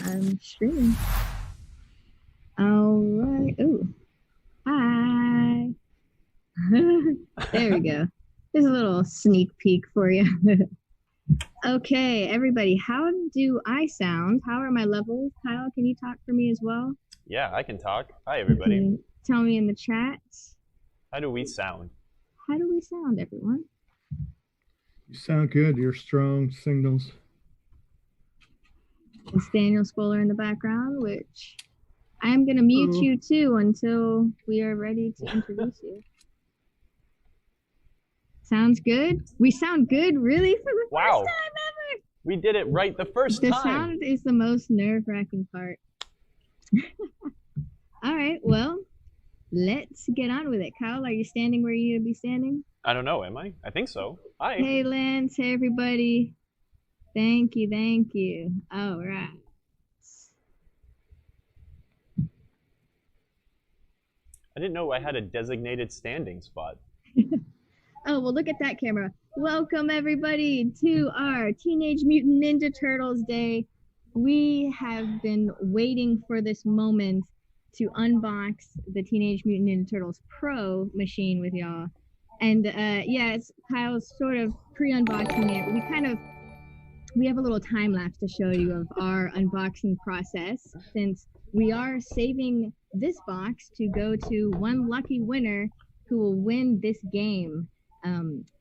I'm streaming. All right. Oh, hi. There we go. There's a little sneak peek for you. Okay, everybody, how do I sound? How are my levels? Kyle, can you talk for me as well? Yeah, I can talk. Hi, everybody. Tell me in the chat. How do we sound? How do we sound, everyone? You sound good. You're strong signals. It's Daniel Spoiler in the background, which I'm going to mute you too until we are ready to introduce you. Sounds good? We sound good, really, for the first time ever? We did it right the first time. The sound is the most nerve-wracking part. All right, well, let's get on with it. Kyle, are you standing where you need to be standing? I don't know, am I? I think so. Hi. Hey, Lance. Hey, everybody. Thank you, thank you. All right. I didn't know I had a designated standing spot. Oh, well, look at that camera. Welcome, everybody, to our Teenage Mutant Ninja Turtles Day. We have been waiting for this moment to unbox the Teenage Mutant Ninja Turtles Pro machine with y'all. And yeah, it's Kyle's sort of pre-unboxing it. We have a little time lapse to show you of our unboxing process, since we are saving this box to go to one lucky winner who will win this game.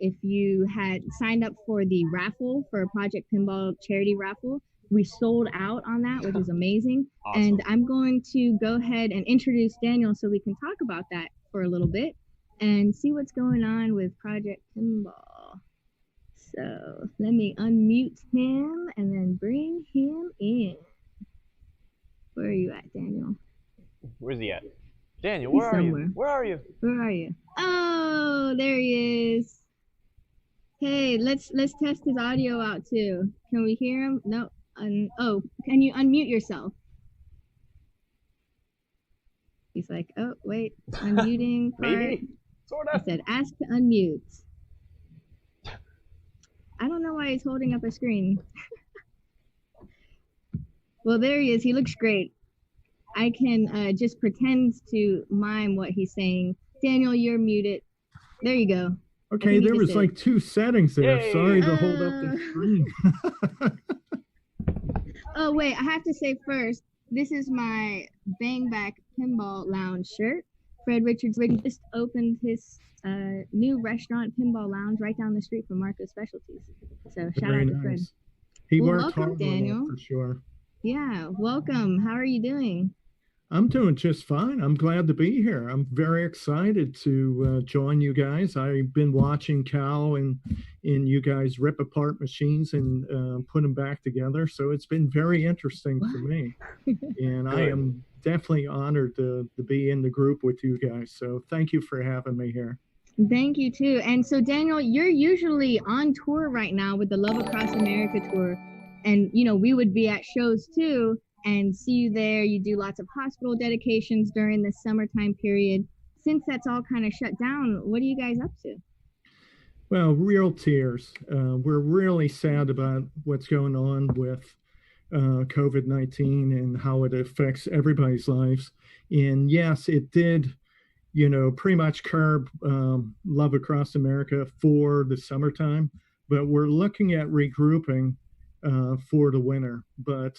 If you had signed up for the raffle for Project Pinball charity raffle, we sold out on that, which is amazing. Awesome. And I'm going to go ahead and introduce Daniel so we can talk about that for a little bit and see what's going on with Project Pinball. So let me unmute him and then bring him in. Where are you at, Daniel? Where's he at? Daniel, where are you? Where are you? Where are you? Oh, there he is. Hey, let's test his audio out too. Can we hear him? No. Oh, can you unmute yourself? He's like, oh, wait, unmuting part. Maybe, sort of. I said, ask to unmute. I don't know why he's holding up a screen. Well, there he is. He looks great. I can just pretend to mime what he's saying. Daniel, you're muted. There you go. Okay, there was like 2 settings there. Yay. Sorry to hold up the screen. Oh, wait, I have to say first, this is my Bang Back Pinball Lounge shirt. Fred Richards just opened his new restaurant, Pinball Lounge, right down the street from Marco's Specialties. So shout out to Fred. He worked hard, Daniel, for sure. Yeah, welcome. How are you doing? I'm doing just fine. I'm glad to be here. I'm very excited to join you guys. I've been watching Cal and you guys rip apart machines and put them back together. So it's been very interesting for me. And I am definitely honored to be in the group with you guys. So thank you for having me here. Thank you too. And so Daniel, you're usually on tour right now with the Love Across America tour. And, you know, we would be at shows too and see you there. You do lots of hospital dedications during the summertime period. Since that's all kind of shut down, what are you guys up to? Well, real tears. We're really sad about what's going on with COVID-19 and how it affects everybody's lives. And yes, it did, you know, pretty much curb Love Across America for the summertime, but we're looking at regrouping for the winter. But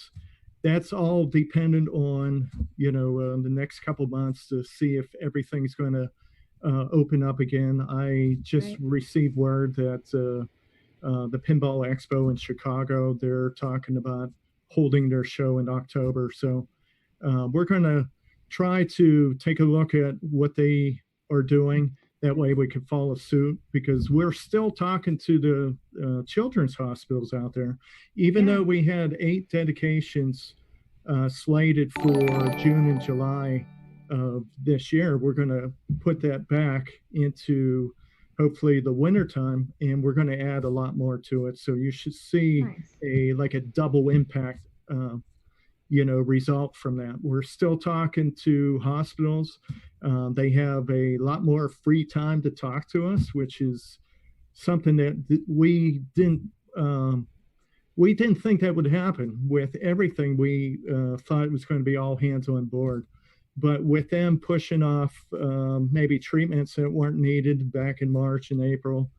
that's all dependent on, you know, the next couple months to see if everything's going to open up again. I just received word that the Pinball Expo in Chicago, they're talking about holding their show in October. So we're going to try to take a look at what they are doing. That way we can follow suit, because we're still talking to the children's hospitals out there. Even though we had 8 dedications slated for June and July of this year, we're going to put that back into hopefully the winter time, and we're going to add a lot more to it. So you should see a double impact you know, result from that. We're still talking to hospitals. They have a lot more free time to talk to us, which is something that we didn't we didn't think that would happen. With everything, we thought it was going to be all hands on board. But with them pushing off maybe treatments that weren't needed back in March and April,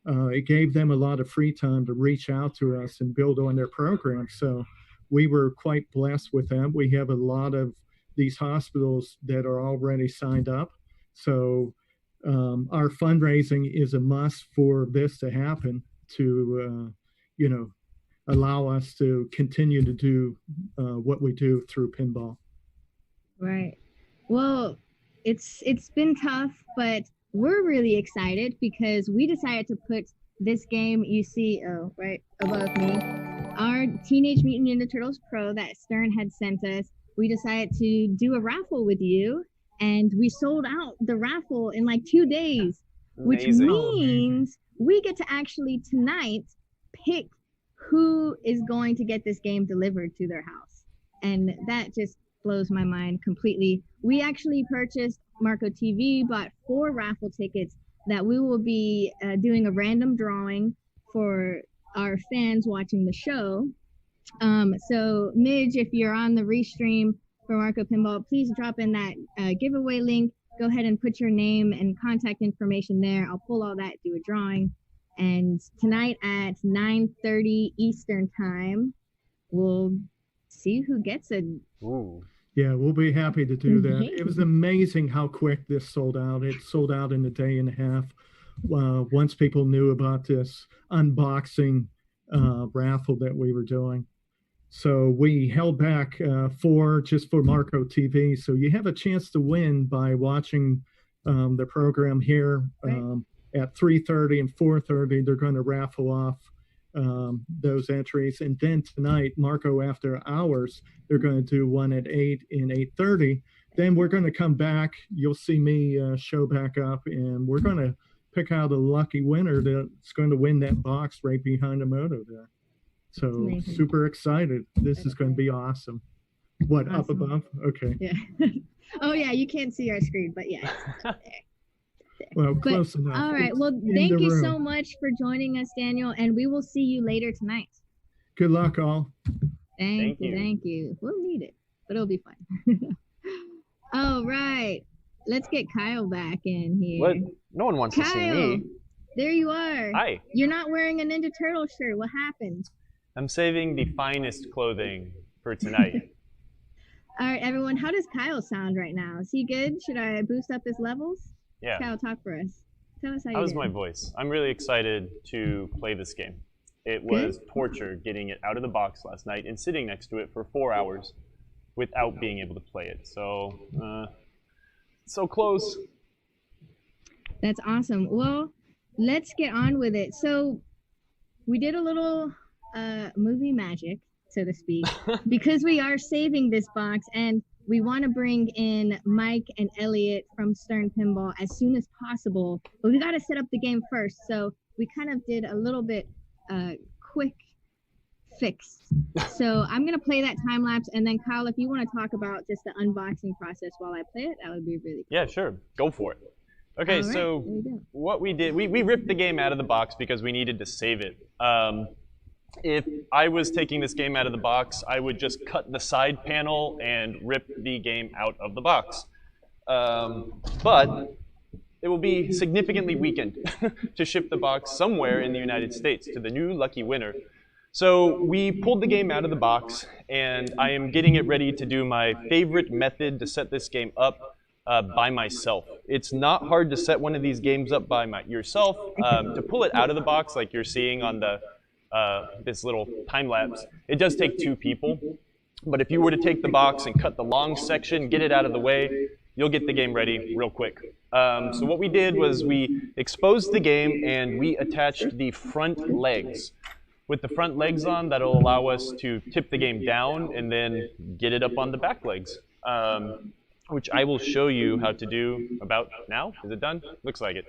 it gave them a lot of free time to reach out to us and build on their program. So we were quite blessed with that. We have a lot of these hospitals that are already signed up. So our fundraising is a must for this to happen, to, allow us to continue to do what we do through pinball. Right. Well, it's been tough, but we're really excited because we decided to put this game you see right above me, our Teenage Mutant Ninja Turtles Pro that Stern had sent us. We decided to do a raffle with you, and we sold out the raffle in like 2 days, which means we get to actually tonight pick who is going to get this game delivered to their house. And that just blows my mind completely. We actually purchased MarcoTV, bought 4 raffle tickets that we will be doing a random drawing for our fans watching the show. So Midge, if you're on the restream for Marco Pinball, please drop in that giveaway link. Go ahead and put your name and contact information there. I'll pull all that, do a drawing. And tonight at 9:30 Eastern time, we'll see who gets it. Ooh. Yeah, we'll be happy to do that. It was amazing how quick this sold out. It sold out in a day and a half. Once people knew about this unboxing raffle that we were doing. So we held back just for MarcoTV. So you have a chance to win by watching the program here at 3:30 and 4:30. They're going to raffle off those entries. And then tonight, Marco After Hours, they're going to do one at 8 and 8:30. Then we're going to come back. You'll see me show back up, and we're going to pick out a lucky winner that's going to win that box right behind the moto there. So super excited. This is going to be awesome. What, awesome. Up above? Okay. Yeah. Oh, yeah, you can't see our screen, but yeah. Well, close enough. All right. Well, thank you so much for joining us, Daniel, and we will see you later tonight. Good luck, all. Thank you. We'll need it, but it'll be fun. All right. Let's get Kyle back in here. What? No one wants to see me. There you are. Hi. You're not wearing a Ninja Turtle shirt. What happened? I'm saving the finest clothing for tonight. All right, everyone. How does Kyle sound right now? Is he good? Should I boost up his levels? Yeah. Kyle, talk for us. Tell us how you How's my voice? I'm really excited to play this game. It was torture getting it out of the box last night and sitting next to it for 4 hours without being able to play it. So, so close. That's awesome. Well, let's get on with it. So we did a little movie magic, so to speak, because we are saving this box and we want to bring in Mike and Elliot from Stern Pinball as soon as possible, but we got to set up the game first. So we kind of did a little bit quick fix. So I'm going to play that time lapse, and then Kyle, if you want to talk about just the unboxing process while I play it, that would be really cool. Yeah, sure. Go for it. Okay, right, so what we did, we ripped the game out of the box because we needed to save it. If I was taking this game out of the box, I would just cut the side panel and rip the game out of the box. But it will be significantly weakened to ship the box somewhere in the United States to the new lucky winner. So we pulled the game out of the box, and I am getting it ready to do my favorite method to set this game up by myself. It's not hard to set one of these games up by yourself. To pull it out of the box, like you're seeing on the this little time lapse, it does take 2 people. But if you were to take the box and cut the long section, get it out of the way, you'll get the game ready real quick. So what we did was we exposed the game and we attached the front legs. With the front legs on, that'll allow us to tip the game down and then get it up on the back legs, which I will show you how to do about now. Is it done? Looks like it.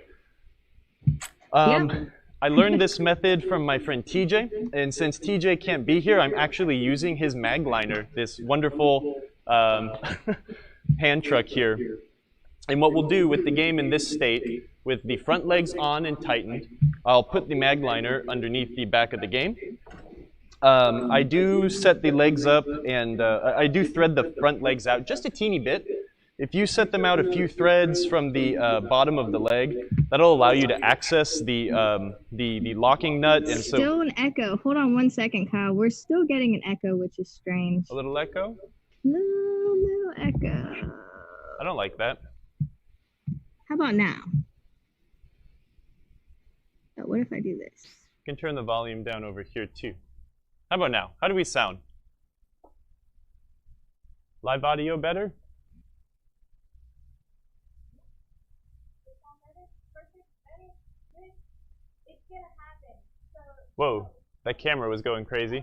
I learned this method from my friend TJ, and since TJ can't be here, I'm actually using his mag liner, this wonderful hand truck here. And what we'll do with the game in this state, with the front legs on and tightened, I'll put the mag liner underneath the back of the game. I do set the legs up, and I do thread the front legs out just a teeny bit. If you set them out a few threads from the bottom of the leg, that'll allow you to access the locking nut. And so still an echo. Hold on 1 second, Kyle. We're still getting an echo, which is strange. A little echo? Little echo. I don't like that. How about now? Oh, what if I do this? You can turn the volume down over here too. How about now? How do we sound? Live audio better? Whoa, that camera was going crazy.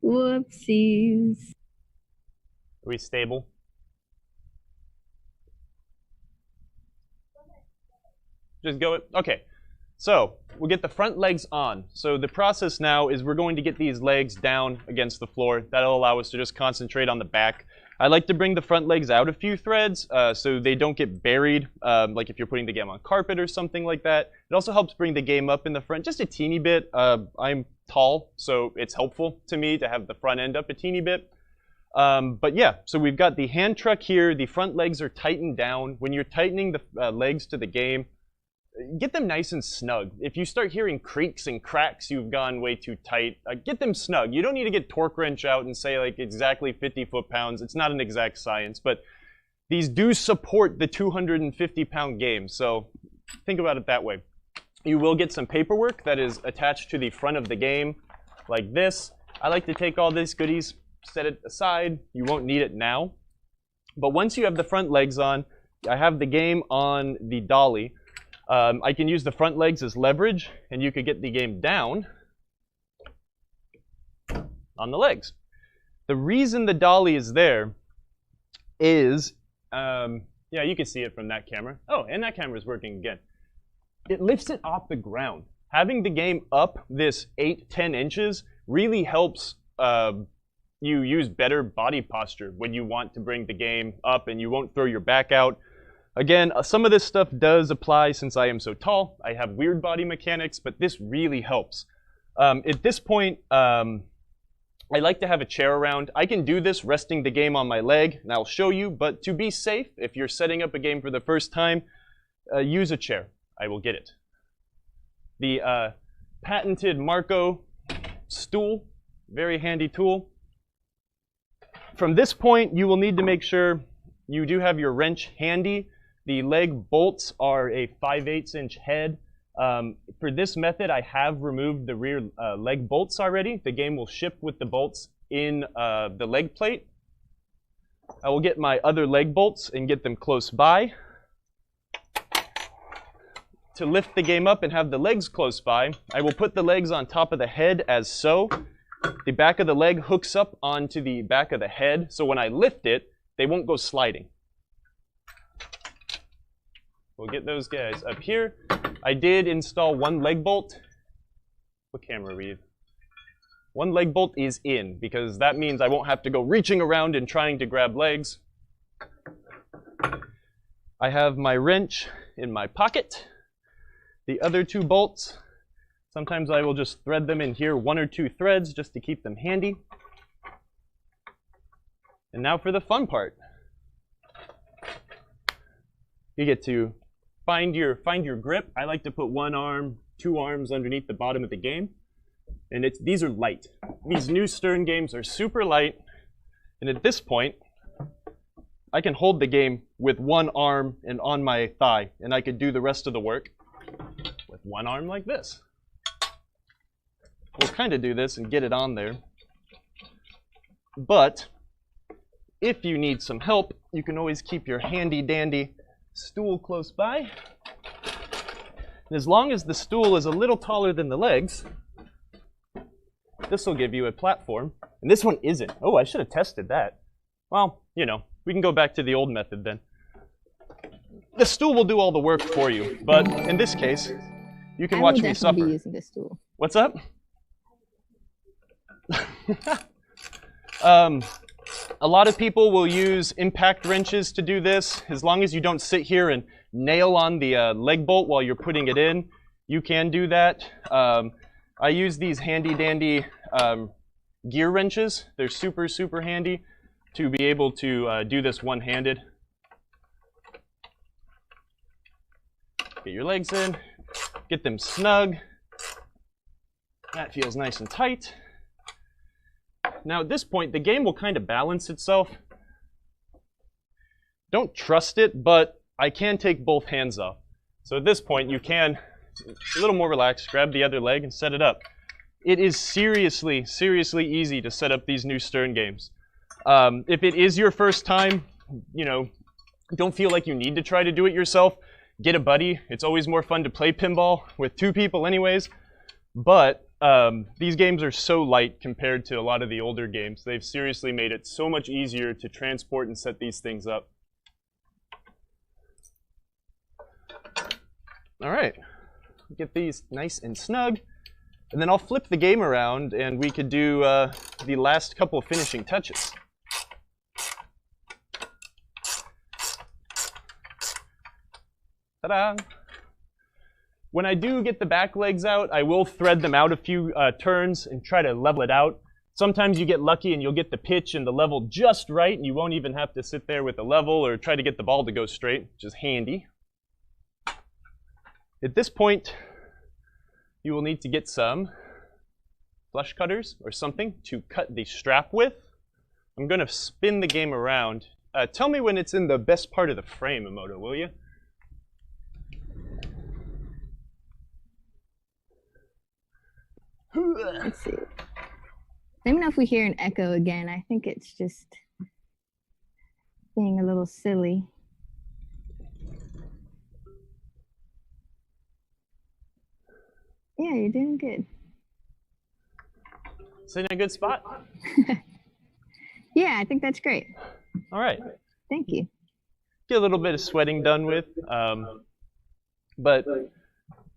Whoopsies. Are we stable? Just go it. Okay. So we'll get the front legs on. So the process now is we're going to get these legs down against the floor. That'll allow us to just concentrate on the back. I like to bring the front legs out a few threads so they don't get buried, like if you're putting the game on carpet or something like that. It also helps bring the game up in the front just a teeny bit. I'm tall, so it's helpful to me to have the front end up a teeny bit. But yeah, so we've got the hand truck here. The front legs are tightened down. When you're tightening the legs to the game, get them nice and snug. If you start hearing creaks and cracks, you've gone way too tight. Get them snug. You don't need to get torque wrench out and say like exactly 50 foot-pounds. It's not an exact science, but these do support the 250-pound game. So think about it that way. You will get some paperwork that is attached to the front of the game like this. I like to take all these goodies, set it aside. You won't need it now. But once you have the front legs on, I have the game on the dolly. I can use the front legs as leverage, and you could get the game down on the legs. The reason the dolly is there is, yeah, you can see it from that camera. Oh, and that camera is working again. It lifts it off the ground. Having the game up this 8-10 inches really helps you use better body posture when you want to bring the game up and you won't throw your back out. Again, some of this stuff does apply since I am so tall. I have weird body mechanics, but this really helps. At this point, I like to have a chair around. I can do this resting the game on my leg, and I'll show you. But to be safe, if you're setting up a game for the first time, use a chair. I will get it. The patented Marco stool, very handy tool. From this point, you will need to make sure you do have your wrench handy. The leg bolts are a 5/8 inch head. For this method, I have removed the rear leg bolts already. The game will ship with the bolts in the leg plate. I will get my other leg bolts and get them close by. To lift the game up and have the legs close by, I will put the legs on top of the head as so. The back of the leg hooks up onto the back of the head, so when I lift it, they won't go sliding. We'll get those guys up here. I did install one leg bolt. What camera read? One leg bolt is in, because that means I won't have to go reaching around and trying to grab legs. I have my wrench in my pocket. The other two bolts, sometimes I will just thread them in here, 1 or 2 threads, just to keep them handy. And now for the fun part. You get to find your grip. I like to put 1 arm, 2 arms underneath the bottom of the game. And these are light. These new Stern games are super light. And at this point, I can hold the game with 1 arm and on my thigh. And I could do the rest of the work with 1 arm like this. We'll kind of do this and get it on there. But if you need some help, you can always keep your handy dandy stool close by. And as long as the stool is a little taller than the legs, this will give you a platform. And this one isn't. Oh, I should have tested that. Well, you know, we can go back to the old method then. The stool will do all the work for you, but in this case, you can watch me suffer. I will definitely be using this tool. What's up? A lot of people will use impact wrenches to do this. As long as you don't sit here and nail on the leg bolt while you're putting it in, you can do that. I use these handy dandy gear wrenches. They're super, super handy to be able to do this one-handed. Get your legs in, get them snug. That feels nice and tight. Now at this point, the game will kind of balance itself. Don't trust it, but I can take both hands off. So at this point, you can, a little more relaxed, grab the other leg and set it up. It is seriously, seriously easy to set up these new Stern games. If it is your first time, you know, don't feel like you need to try to do it yourself. Get a buddy. It's always more fun to play pinball with two people anyways. But these games are so light compared to a lot of the older games. They've seriously made it so much easier to transport and set these things up. All right, get these nice and snug. And then I'll flip the game around and we could do the last couple of finishing touches. Ta-da! When I do get the back legs out, I will thread them out a few turns and try to level it out. Sometimes you get lucky and you'll get the pitch and the level just right, and you won't even have to sit there with a level or try to get the ball to go straight, which is handy. At this point, you will need to get some flush cutters or something to cut the strap with. I'm going to spin the game around. Tell me when it's in the best part of the frame, Emoto, will you? Let's see. Let me know if we hear an echo again. I think it's just being a little silly. Yeah, you're doing good. Is it in a good spot? Yeah, I think that's great. All right. Thank you. Get a little bit of sweating done with. But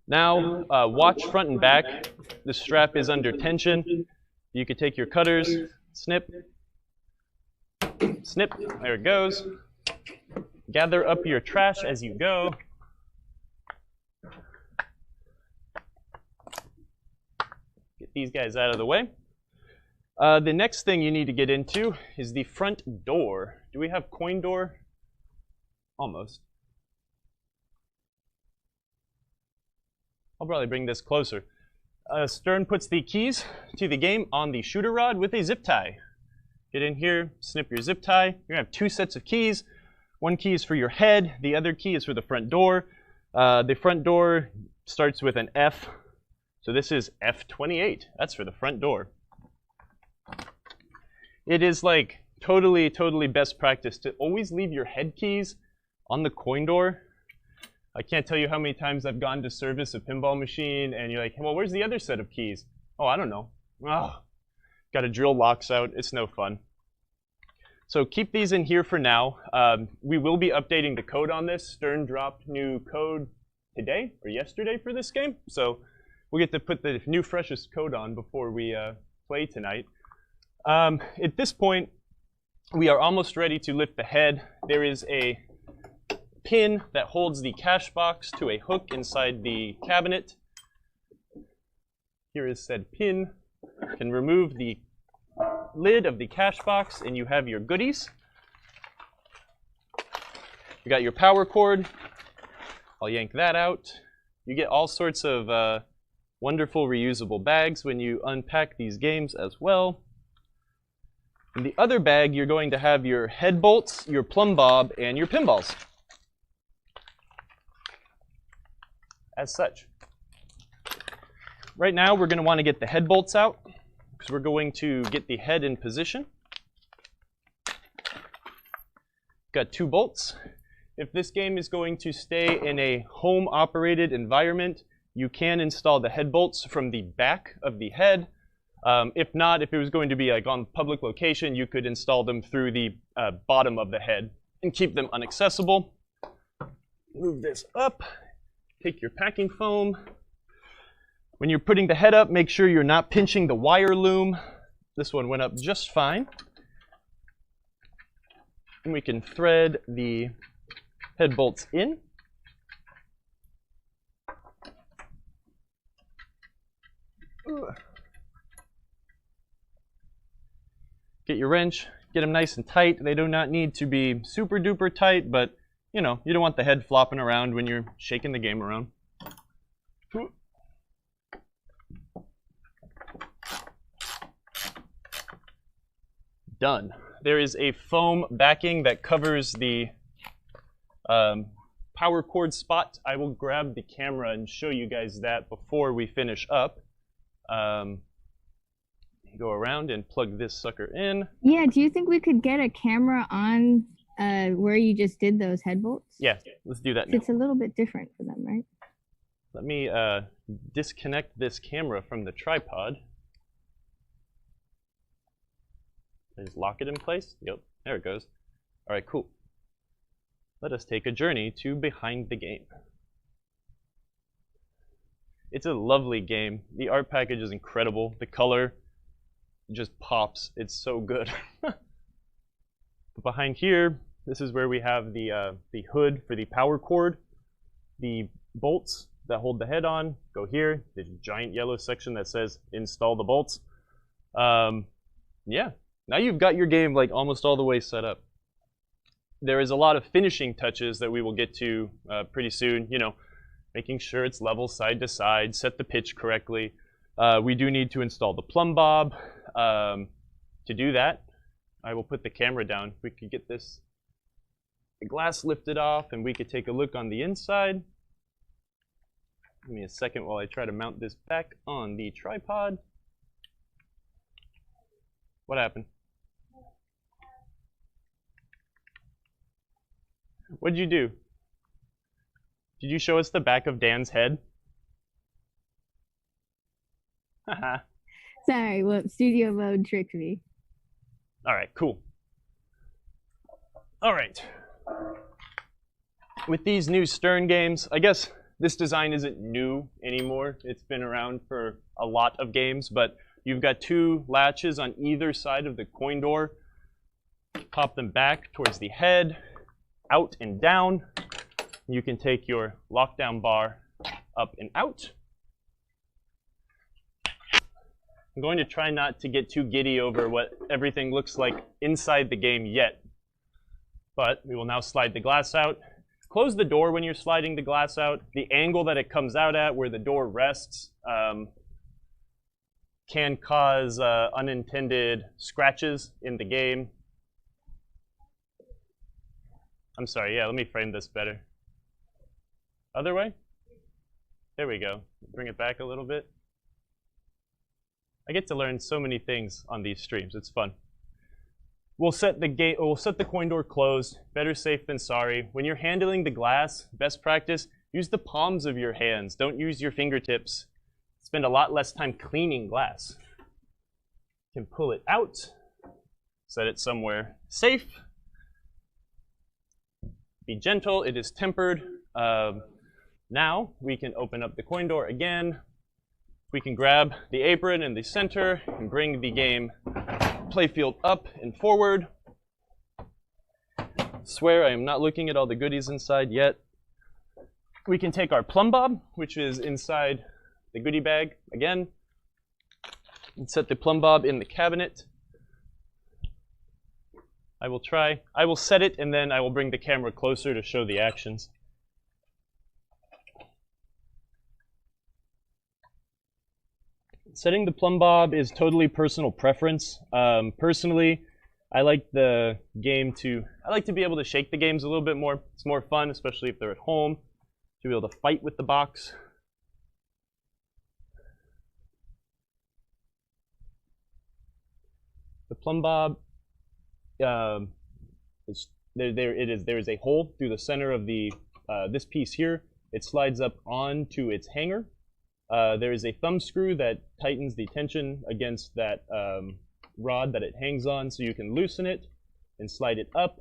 now, watch front and back. The strap is under tension. You could take your cutters, snip, snip, there it goes. Gather up your trash as you go. Get these guys out of the way. The next thing you need to get into is the front door. Do we have coin door? Almost. I'll probably bring this closer. Stern puts the keys to the game on the shooter rod with a zip tie. Get in here, snip your zip tie. You're gonna have two sets of keys. One key is for your head, the other key is for the front door. The front door starts with an F, so this is F28. That's for the front door. It is like totally best practice to always leave your head keys on the coin door. I can't tell you how many times I've gone to service a pinball machine and you're like, well, where's the other set of keys? Oh, I don't know. Oh, got to drill locks out. It's no fun. So keep these in here for now. We will be updating the code on this. Stern dropped new code today or yesterday for this game. So we'll get to put the new freshest code on before we play tonight. At this point, we are almost ready to lift the head. There is a pin that holds the cash box to a hook inside the cabinet. Here is said pin. You can remove the lid of the cash box and you have your goodies. You got your power cord. I'll yank that out. You get all sorts of wonderful reusable bags when you unpack these games as well. In the other bag, you're going to have your head bolts, your plumb bob, and your pinballs. As such. Right now, we're going to want to get the head bolts out because we're going to get the head in position. Got two bolts. If this game is going to stay in a home-operated environment, you can install the head bolts from the back of the head. If not, if it was going to be like on public location, you could install them through the bottom of the head and keep them inaccessible. Move this up. Take your packing foam. When you're putting the head up, make sure you're not pinching the wire loom. This one went up just fine. And we can thread the head bolts in. Get your wrench, get them nice and tight. They do not need to be super duper tight, but you know, you don't want the head flopping around when you're shaking the game around. Done. There is a foam backing that covers the power cord spot. I will grab the camera and show you guys that before we finish up. Go around and plug this sucker in. Yeah, do you think we could get a camera on where you just did those head bolts? Yeah, let's do that now. It's a little bit different for them, right? Let me disconnect this camera from the tripod. Just lock it in place. Yep, there it goes. All right, cool. Let us take a journey to behind the game. It's a lovely game. The art package is incredible. The color just pops. It's so good. But behind here, this is where we have the hood for the power cord. The bolts that hold the head on go here. There's a giant yellow section that says install the bolts. Yeah, now you've got your game like almost all the way set up. There is a lot of finishing touches that we will get to pretty soon. You know, making sure it's level side to side, set the pitch correctly. We do need to install the plumb bob. To do that, I will put the camera down. We could get the glass lifted off and we could take a look on the inside. Give me a second while I try to mount this back on the tripod. What happened? What'd you do? Did you show us the back of Dan's head? Haha. Sorry, well, studio mode tricked me. All right, cool. All right. With these new Stern games, I guess this design isn't new anymore. It's been around for a lot of games, but you've got two latches on either side of the coin door. Pop them back towards the head, out and down. You can take your lockdown bar up and out. I'm going to try not to get too giddy over what everything looks like inside the game yet. But we will now slide the glass out. Close the door when you're sliding the glass out. The angle that it comes out at, where the door rests, can cause unintended scratches in the game. I'm sorry, yeah, let me frame this better. Other way? There we go. Bring it back a little bit. I get to learn so many things on these streams. It's fun. We'll set the coin door closed. Better safe than sorry. When you're handling the glass, best practice, use the palms of your hands. Don't use your fingertips. Spend a lot less time cleaning glass. You can pull it out, set it somewhere safe. Be gentle, it is tempered. Now we can open up the coin door again. We can grab the apron in the center and bring the game playfield up and forward. Swear I am not looking at all the goodies inside yet. We can take our plumb bob, which is inside the goodie bag again, and set the plumb bob in the cabinet. I will set it and then I will bring the camera closer to show the actions. Setting the plumb bob is totally personal preference. Personally, I like to be able to shake the games a little bit more. It's more fun, especially if they're at home, to be able to fight with the box. The plumb bob there is a hole through the center of the this piece here. It slides up onto its hanger. There is a thumb screw that tightens the tension against that rod that it hangs on, so you can loosen it and slide it up.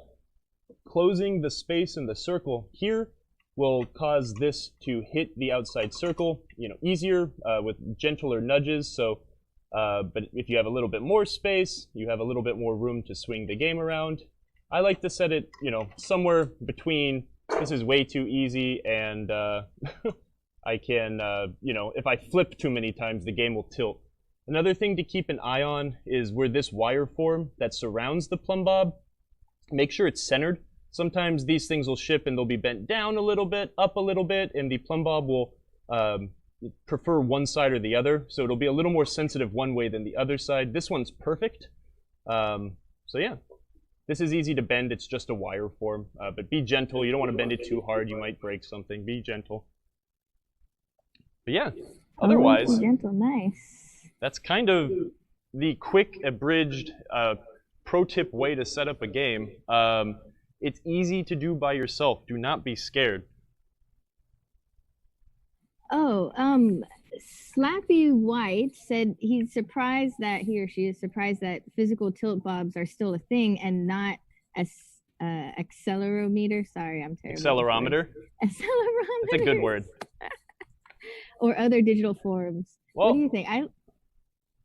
Closing the space in the circle here will cause this to hit the outside circle, easier with gentler nudges. So, but if you have a little bit more space, you have a little bit more room to swing the game around. I like to set it, somewhere between this is way too easy and I can, you know, if I flip too many times, the game will tilt. Another thing to keep an eye on is where this wire form that surrounds the plumb bob, make sure it's centered. Sometimes these things will ship and they'll be bent down a little bit, up a little bit, and the plumb bob will prefer one side or the other. So it'll be a little more sensitive one way than the other side. This one's perfect. So yeah, this is easy to bend. It's just a wire form, but be gentle. You don't want to bend it too hard. You might break something. Be gentle. But yeah, otherwise, gentle, nice. That's kind of the quick, abridged, pro tip way to set up a game. It's easy to do by yourself. Do not be scared. Oh, Slappy White said he's surprised that he or she is surprised that physical tilt bobs are still a thing and not as accelerometer. Sorry, I'm terrible. Accelerometer? Accelerometer. That's a good word. Or other digital forms. Well, what do you think?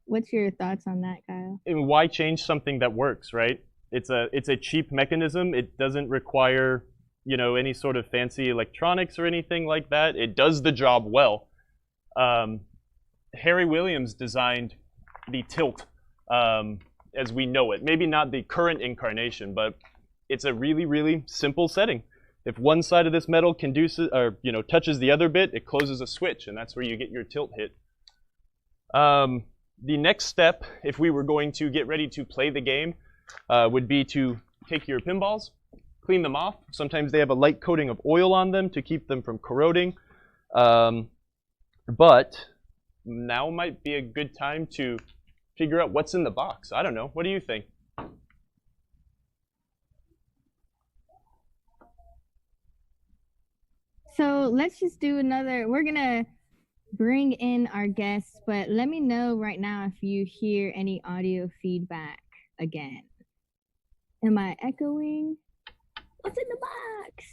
What's your thoughts on that, Kyle? And why change something that works, right? It's a cheap mechanism. It doesn't require, you know, any sort of fancy electronics or anything like that. It does the job well. Harry Williams designed the tilt as we know it. Maybe not the current incarnation, but it's a really, really simple setting. If one side of this metal touches the other bit, it closes a switch, and that's where you get your tilt hit. The next step, if we were going to get ready to play the game, would be to take your pinballs, clean them off. Sometimes they have a light coating of oil on them to keep them from corroding. But now might be a good time to figure out what's in the box. I don't know. What do you think? So let's just do another. We're going to bring in our guests, but let me know right now if you hear any audio feedback again. Am I echoing? What's in the box?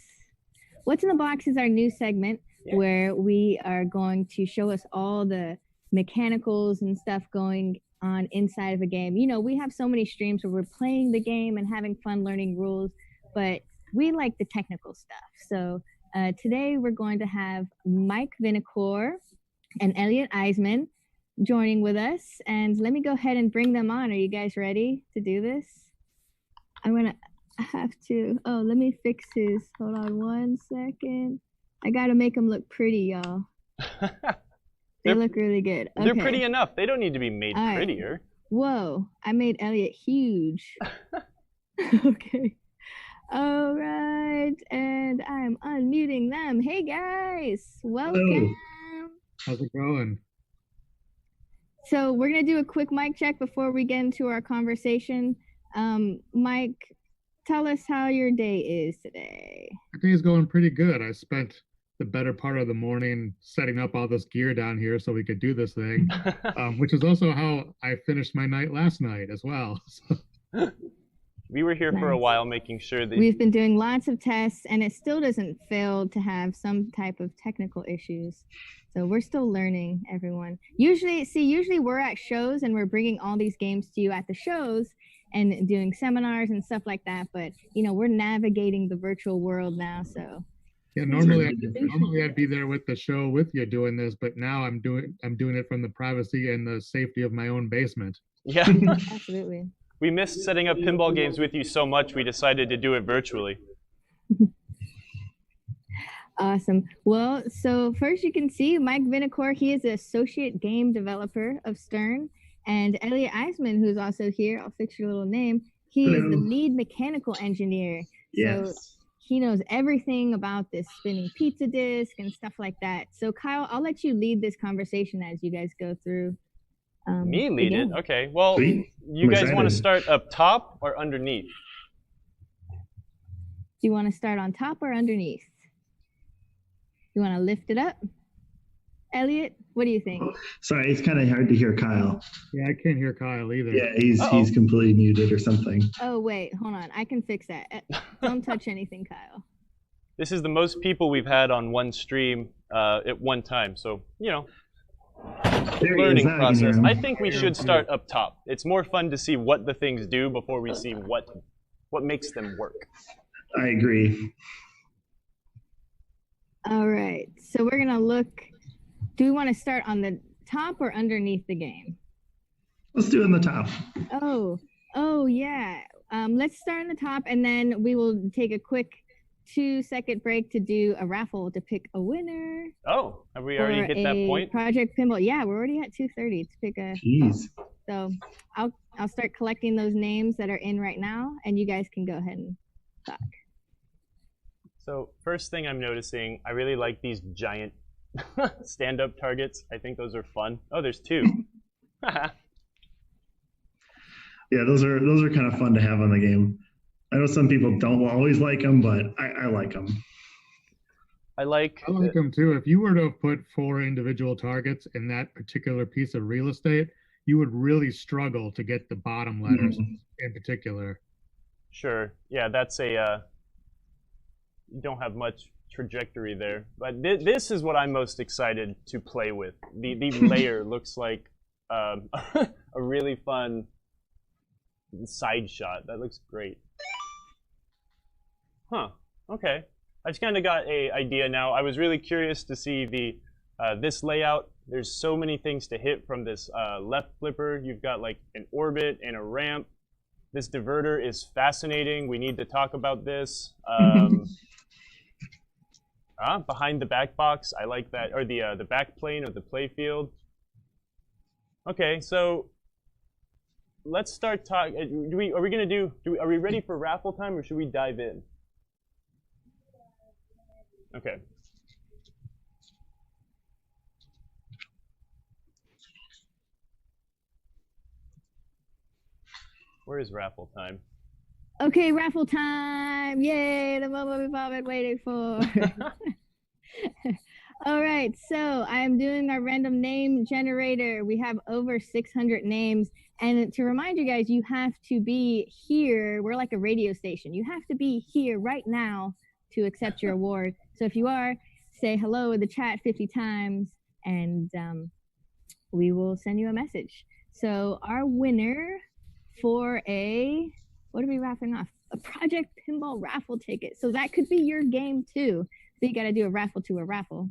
What's in the box is our new segment where we are going to show us all the mechanicals and stuff going on inside of a game. You know, we have so many streams where we're playing the game and having fun learning rules, but we like the technical stuff. So today we're going to have Mike Vinikour and Elliot Eismin joining with us. And let me go ahead and bring them on. Are you guys ready to do this? I'm going to have to. Oh, let me fix his. Hold on one second. I got to make them look pretty, y'all. They look really good. Okay. They're pretty enough. They don't need to be made prettier. Whoa, I made Elliot huge. Okay. All right. And I'm unmuting them. Hey, guys. Welcome. Hello. How's it going? So we're going to do a quick mic check before we get into our conversation. Mike, tell us how your day is today. My day is going pretty good. I spent the better part of the morning setting up all this gear down here so we could do this thing, which is also how I finished my night last night as well. We were here for a while making sure that... We've been doing lots of tests, and it still doesn't fail to have some type of technical issues. So we're still learning, everyone. Usually we're at shows, and we're bringing all these games to you at the shows and doing seminars and stuff like that. But, you know, we're navigating the virtual world now, so... Yeah, normally I'd be there with the show with you doing this, but now I'm doing it from the privacy and the safety of my own basement. Yeah. Absolutely. We missed setting up pinball games with you so much, we decided to do it virtually. Awesome. Well, so first you can see Mike Vinikour. He is the associate game developer of Stern. And Elliot Eismin, who's also here, I'll fix your little name. He is the lead mechanical engineer. Yes. So he knows everything about this spinning pizza disc and stuff like that. So Kyle, I'll let you lead this conversation as you guys go through. Me lead it? Okay. Well, you guys want to start up top or underneath? Do you want to start on top or underneath? You want to lift it up? Elliot, what do you think? Sorry, it's kind of hard to hear Kyle. Yeah, I can't hear Kyle either. Yeah, he's completely muted or something. Oh, wait, hold on. I can fix that. Don't touch anything, Kyle. This is the most people we've had on one stream at one time. So, you know, learning process. I think we should start up top. It's more fun to see what the things do before we see what makes them work. I agree. All right. So we're gonna look. Do we want to start on the top or underneath the game? Let's do it in the top. Oh yeah. Let's start on the top, and then we will take a quick 2-second break to do a raffle to pick a winner. Oh, have we already hit that point? Project Pinball. Yeah, we're already at 2:30 to pick a. Jeez. So I'll start collecting those names that are in right now, and you guys can go ahead and talk. So first thing I'm noticing, I really like these giant stand-up targets. I think those are fun. Oh, there's 2. Yeah, those are kind of fun to have on the game. I know some people don't always like them, but I like them. I like them too. If you were to put 4 individual targets in that particular piece of real estate, you would really struggle to get the bottom letters in particular. Sure. Yeah, that's a you don't have much trajectory there. But this is what I'm most excited to play with. The layer looks like a really fun side shot. That looks great. Huh. Okay. I just kind of got an idea now. I was really curious to see the this layout. There's so many things to hit from this left flipper. You've got like an orbit and a ramp. This diverter is fascinating. We need to talk about this. Behind the back box, I like that, or the back plane of the playfield. Okay, so let's start talking. Are we ready for raffle time, or should we dive in? Okay. Where is raffle time? Okay, raffle time! Yay, the moment we've all been waiting for. All right, so I am doing our random name generator. We have over 600 names. And to remind you guys, you have to be here. We're like a radio station. You have to be here right now to accept your award. So if you are, say hello in the chat 50 times, and we will send you a message. So our winner for what are we raffling off? A Project Pinball raffle ticket. So that could be your game too. So you got to do a raffle to a raffle.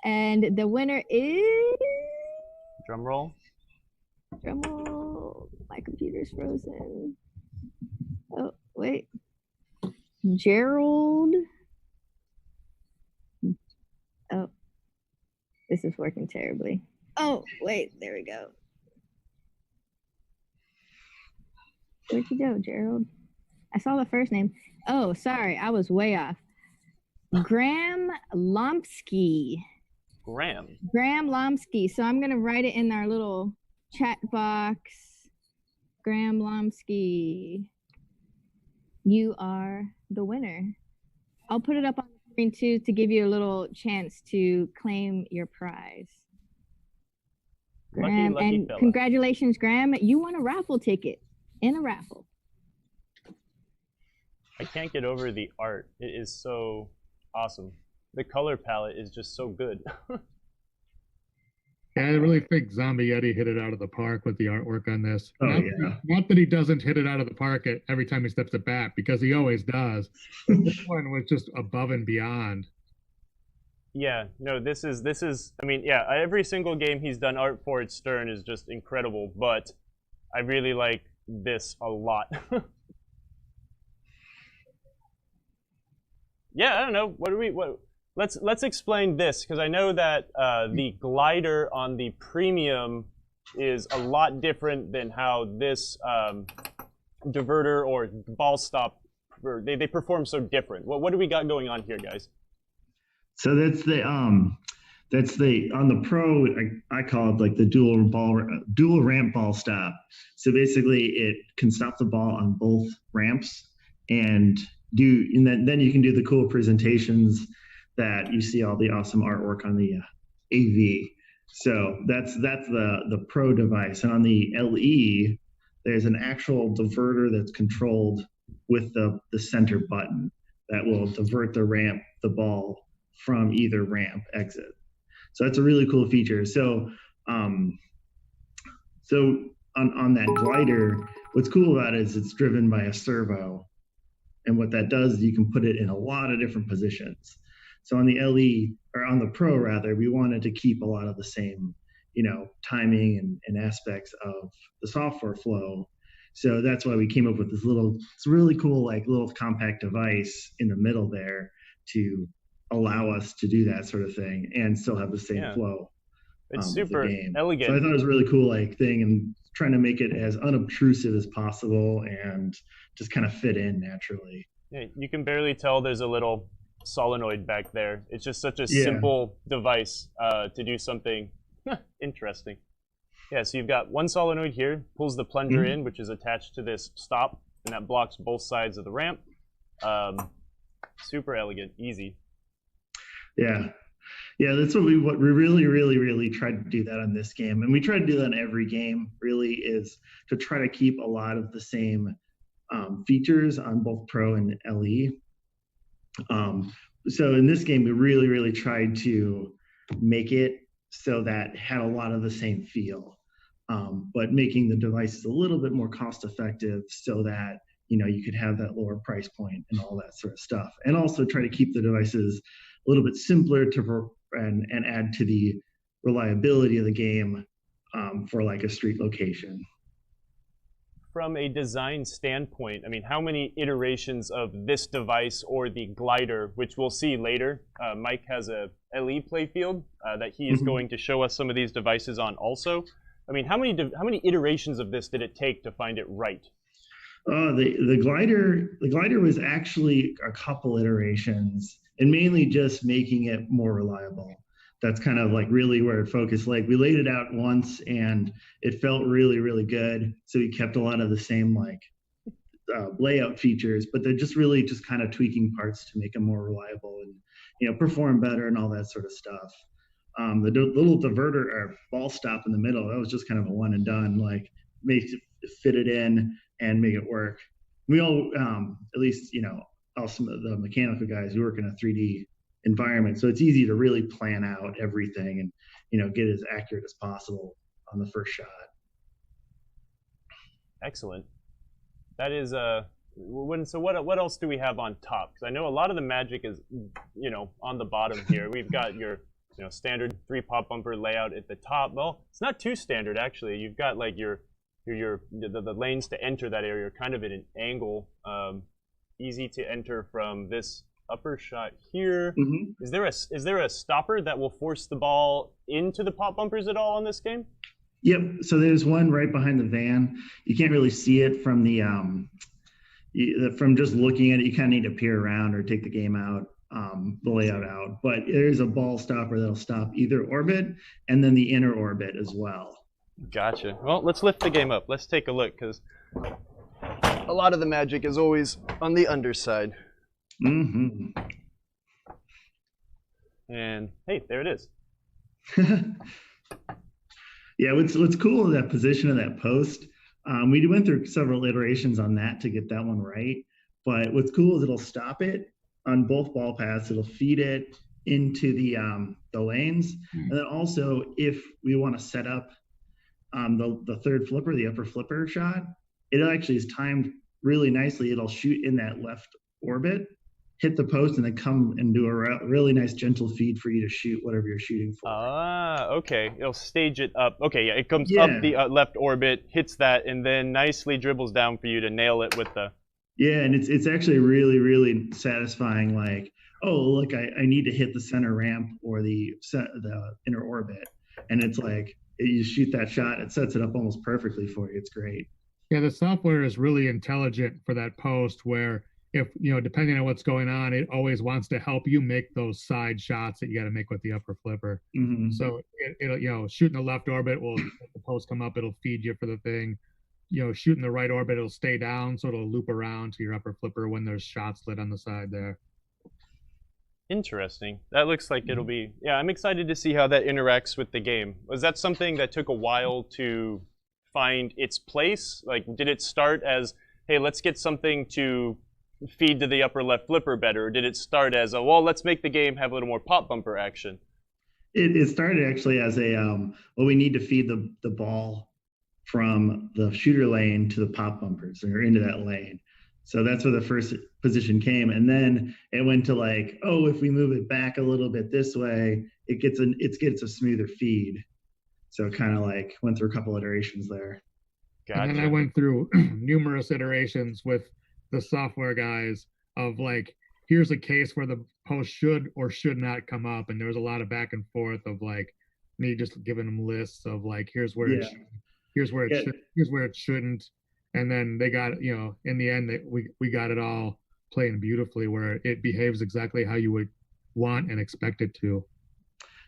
And the winner is... Drum roll. Drum roll. My computer's frozen. Oh, wait. Gerald. Oh, this is working terribly. Oh, wait, there we go. Where'd you go, Gerald? I saw the first name. Oh, sorry, I was way off. Graham Lomsky. Graham Lomsky. So I'm gonna write it in our little chat box. Graham Lomsky. You are the winner. I'll put it up on the screen too to give you a little chance to claim your prize. Graham, lucky and fella. Congratulations, Graham. You won a raffle ticket in a raffle. I can't get over the art. It is so awesome. The color palette is just so good. Yeah, I really think Zombie Yeti hit it out of the park with the artwork on this. Oh, Not that he doesn't hit it out of the park every time he steps at bat, because he always does. But this one was just above and beyond. Yeah, no, this is, I mean, yeah, every single game he's done art for at Stern is just incredible, but I really like this a lot. Yeah, I don't know, let's explain this, because I know that the glider on the premium is a lot different than how this diverter or ball stop, they perform so different. What do we got going on here, guys? So that's the on the Pro, I call it like the dual ramp ball stop. So basically it can stop the ball on both ramps and then you can do the cool presentations that you see all the awesome artwork on the AV. So that's the Pro device. And on the LE, there's an actual diverter that's controlled with the center button that will divert the ball from either ramp exit. So that's a really cool feature. So on that glider, what's cool about it is it's driven by a servo. And what that does is you can put it in a lot of different positions. So on the LE, or on the Pro rather, we wanted to keep a lot of the same, timing and aspects of the software flow. So that's why we came up with it's really cool, like little compact device in the middle there to allow us to do that sort of thing and still have the same flow. It's super elegant. So I thought it was a really cool thing, and trying to make it as unobtrusive as possible and just kind of fit in naturally. Yeah, you can barely tell there's a little solenoid back there. It's just such a simple device to do something interesting. Yeah, so you've got one solenoid here, pulls the plunger in, which is attached to this stop, and that blocks both sides of the ramp. Super elegant, easy. Yeah. Yeah, that's what we really tried to do that on this game. And we try to do that in every game, really, is to try to keep a lot of the same features on both Pro and LE. So in this game, we really tried to make it so that had a lot of the same feel, but making the devices a little bit more cost effective so that you could have that lower price point and all that sort of stuff. And also try to keep the devices a little bit simpler and add to the reliability of the game for like a street location. From a design standpoint, I mean, how many iterations of this device or the glider, which we'll see later, Mike has a LE Playfield that he is going to show us some of these devices on also. I mean, how many iterations of this did it take to find it right? The glider was actually a couple iterations, and mainly just making it more reliable. That's kind of like really where it focused. Like we laid it out once and it felt really good. So we kept a lot of the same layout features, but they're just kind of tweaking parts to make them more reliable and perform better and all that sort of stuff. The little diverter or ball stop in the middle, that was just kind of a one and done, like fit it in and make it work. We all, at least, some of the mechanical guys who work in a 3D environment, so it's easy to really plan out everything and get as accurate as possible on the first shot. Excellent. That is so what else do we have on top? Because I know a lot of the magic is on the bottom here. We've got your standard 3 pop bumper layout at the top. Well, it's not too standard actually. You've got like the lanes to enter that area are kind of at an angle. Easy to enter from this upper shot here. Is there a stopper that will force the ball into the pop bumpers at all on this game? Yep. So there's one right behind the van. You can't really see it from from just looking at it. You kind of need to peer around or take the game out, the layout out. But there's a ball stopper that'll stop either orbit and then the inner orbit as well. Gotcha. Well, let's lift the game up. Let's take a look, because a lot of the magic is always on the underside. And hey, there it is. Yeah, what's cool is that position of that post. We went through several iterations on that to get that one right. But what's cool is it'll stop it on both ball paths. It'll feed it into the lanes, and then also if we want to set up the third flipper, the upper flipper shot, it actually is timed really nicely. It'll shoot in that left orbit, hit the post, and then come and do a really nice gentle feed for you to shoot whatever you're shooting for. Ah, okay. It'll stage it up. Okay, yeah, it comes up the left orbit, hits that, and then nicely dribbles down for you to nail it with the... Yeah, and it's actually really satisfying. Like, oh, look, I need to hit the center ramp or the inner orbit, and it's like you shoot that shot, it sets it up almost perfectly for you. It's great. Yeah, the software is really intelligent for that post where if, depending on what's going on, it always wants to help you make those side shots that you got to make with the upper flipper. So it'll, shooting the left orbit will, if the post come up, it'll feed you for the thing. Shooting the right orbit, it'll stay down, so it'll loop around to your upper flipper when there's shots lit on the side there. Interesting. That looks like it'll be, yeah, I'm excited to see how that interacts with the game. Was that something that took a while to find its place? Like, did it start as, hey, let's get something to feed to the upper left flipper better? Or did it start as, well, let's make the game have a little more pop bumper action? It started actually as a, well, we need to feed the ball from the shooter lane to the pop bumpers or into that lane. So that's where the first position came. And then it went to like, oh, if we move it back a little bit this way, it gets a smoother feed. So it kind of like went through a couple iterations there. Gotcha. And then I went through numerous iterations with the software guys of like, here's a case where the post should or should not come up. And there was a lot of back and forth of like me just giving them lists of like, here's where it should, here's where it should, here's where it shouldn't. And then they got, you know, in the end, we got it all playing beautifully where it behaves exactly how you would want and expect it to.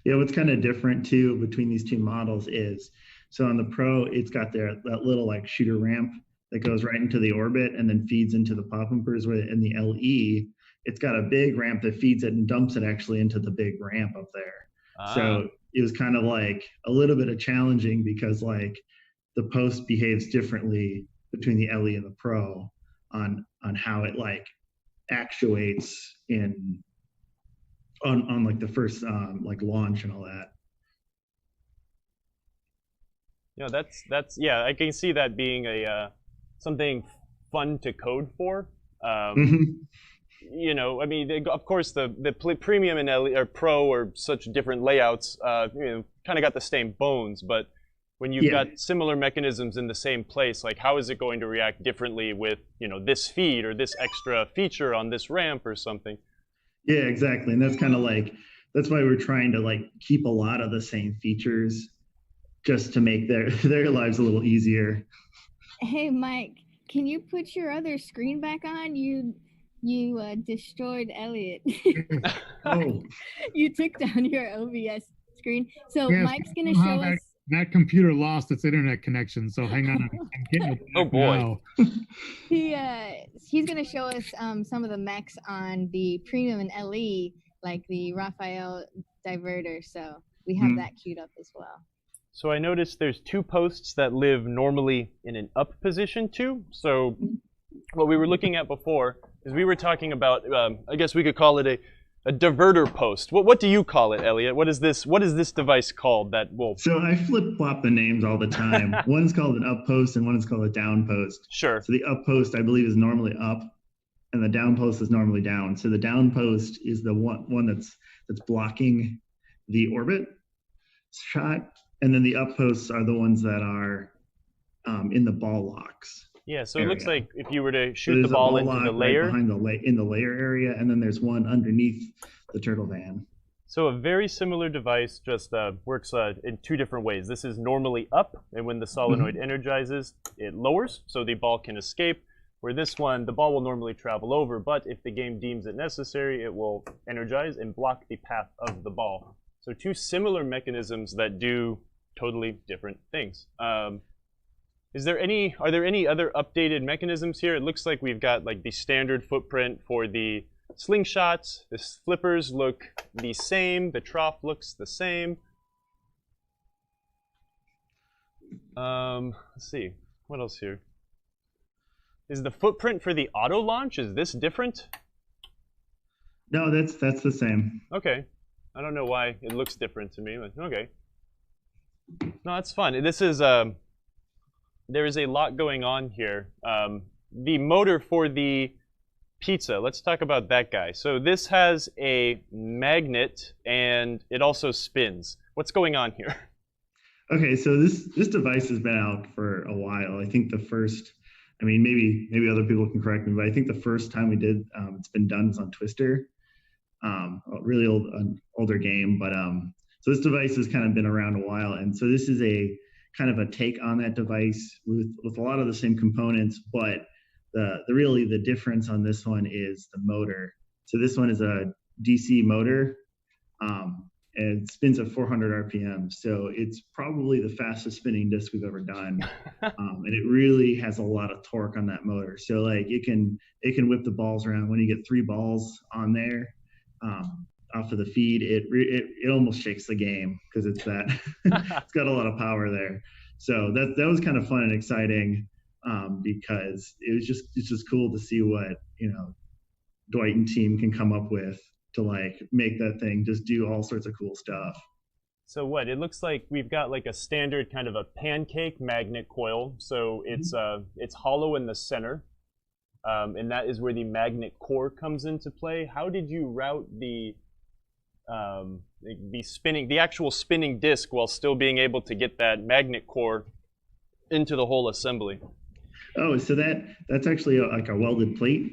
Yeah, what's kind of different too between these two models is, so on the Pro, it's got that little like shooter ramp that goes right into the orbit and then feeds into the pop bumpers. Where in the LE, it's got a big ramp that feeds it and dumps it actually into the big ramp up there. So it was kind of like a little bit of challenging because like the post behaves differently between the LE and the Pro on how it like actuates on like the first like launch and all that. Yeah, that's yeah, I can see that being a something fun to code for. You know, I mean, of course, the Premium and LE or Pro are such different layouts. You know, kind of got the same bones, but when you've got similar mechanisms in the same place, like how is it going to react differently with, you know, this feed or this extra feature on this ramp or something? Yeah, exactly. And that's kind of like, that's why we're trying to like keep a lot of the same features just to make their lives a little easier. Hey, Mike, can you put your other screen back on? You destroyed Elliot. Oh. You took down your OBS screen. So yes, Mike's going to show us. That computer lost its internet connection, so hang on. I'm getting it oh boy. He's going to show us some of the mechs on the Premium and LE, like the Raphael diverter. So we have that queued up as well. So I noticed there's two posts that live normally in an up position too. So what we were looking at before is we were talking about, I guess we could call it a diverter post. What do you call it, Elliot? What is this device called that will? So I flip-flop the names all the time. One's called an up post and one is called a down post. Sure. So the up post, I believe, is normally up and the down post is normally down. So the down post is the one that's blocking the orbit shot. And then the up posts are the ones that are in the ball locks. Yeah, so it looks like if you were to shoot the ball into the layer. Right behind in the layer area, and then there's one underneath the turtle van. So a very similar device, just works in two different ways. This is normally up, and when the solenoid energizes, it lowers, so the ball can escape. Where this one, the ball will normally travel over, but if the game deems it necessary, it will energize and block the path of the ball. So two similar mechanisms that do totally different things. Are there any other updated mechanisms here? It looks like we've got like the standard footprint for the slingshots. The flippers look the same. The trough looks the same. Let's see, what else here? Is the footprint for the auto launch, is this different? No, that's the same. Okay. I don't know why it looks different to me, but okay. No, that's fun. This is there is a lot going on here. The motor for the pizza, let's talk about that guy. So this has a magnet and it also spins. What's going on here? Okay, so this device has been out for a while. I think the first, I mean, maybe other people can correct me, but I think the first time we did, it's been done is on Twister. A really older game, but so this device has kind of been around a while, and so this is a kind of a take on that device with a lot of the same components, but the difference on this one is the motor. So this one is a DC motor, and it spins at 400 RPM, so it's probably the fastest spinning disc we've ever done, and it really has a lot of torque on that motor. So like it can whip the balls around. When you get 3 balls on there. Off of the feed, it almost shakes the game because it's got a lot of power there. So that was kind of fun and exciting because it's just cool to see what Dwight and team can come up with to like make that thing just do all sorts of cool stuff. So what it looks like, we've got like a standard kind of a pancake magnet coil. So it's hollow in the center. and that is where the magnet core comes into play. How did you route the actual spinning disc while still being able to get that magnet core into the whole assembly? Oh, so that's actually like a welded plate.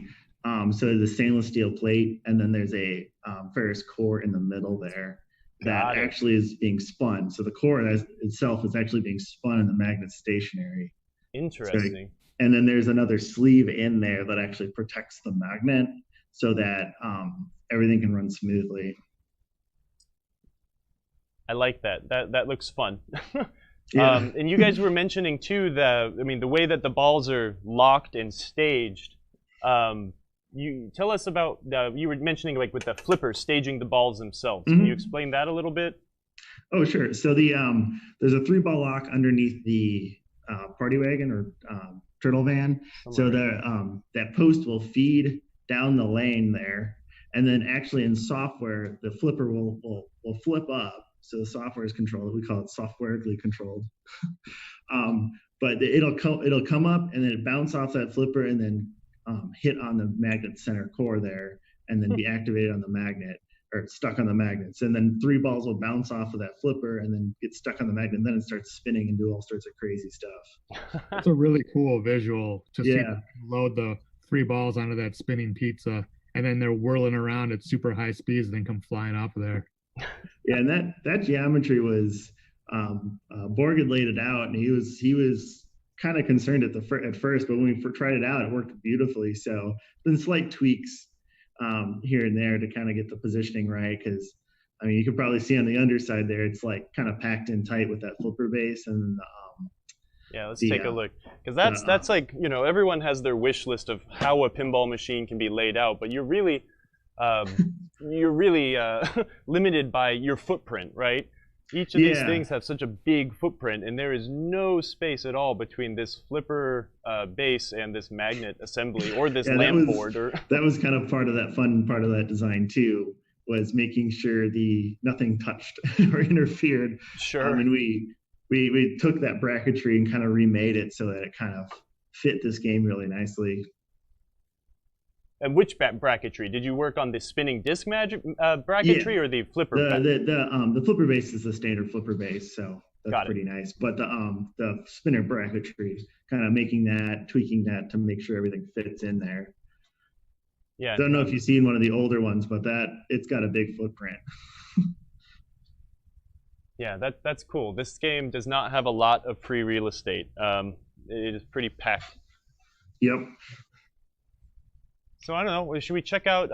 So the stainless steel plate, and then there's a ferrous core in the middle there that actually is being spun. So the core itself is actually being spun and the magnet's stationary. Interesting. So, and then there's another sleeve in there that actually protects the magnet so that everything can run smoothly. I like that. That looks fun. Yeah. And you guys were mentioning too the way that the balls are locked and staged. You tell us about you were mentioning like with the flippers staging the balls themselves. Can you explain that a little bit? Oh, sure. So there's a 3-ball lock underneath the party wagon or turtle van. So that post will feed down the lane there, and then actually in software the flipper will flip up. So the software is controlled. We call it softwarely controlled. But it'll come up and then it bounce off that flipper and then hit on the magnet center core there, and then be activated on the magnet or stuck on the magnets. And then 3 balls will bounce off of that flipper and then get stuck on the magnet. And then it starts spinning and do all sorts of crazy stuff. It's a really cool visual to see them load the 3 balls onto that spinning pizza, and then they're whirling around at super high speeds and then come flying off of there. Yeah, and that geometry was Borg had laid it out, and he was kind of concerned at first, but when we tried it out, it worked beautifully. So then slight tweaks here and there to kind of get the positioning right, because I mean you can probably see on the underside there, it's like kind of packed in tight with that flipper base. And yeah, let's take a look, because that's like, you know, everyone has their wish list of how a pinball machine can be laid out, but you're really limited by your footprint, right? Each of these things have such a big footprint, and there is no space at all between this flipper base and this magnet assembly or this lamp board. That was kind of part of that fun part of that design too, was making sure nothing touched or interfered. Sure. And we took that bracketry and kind of remade it so that it kind of fit this game really nicely. And which bracketry? Did you work on the spinning disc bracketry or the flipper? The flipper base is the standard flipper base, so that's pretty nice. But the spinner bracketry, kind of tweaking that to make sure everything fits in there. Yeah. I don't know if you've seen one of the older ones, but it's got a big footprint. Yeah, that's cool. This game does not have a lot of free real estate. It is pretty packed. Yep. So I don't know. Should we check out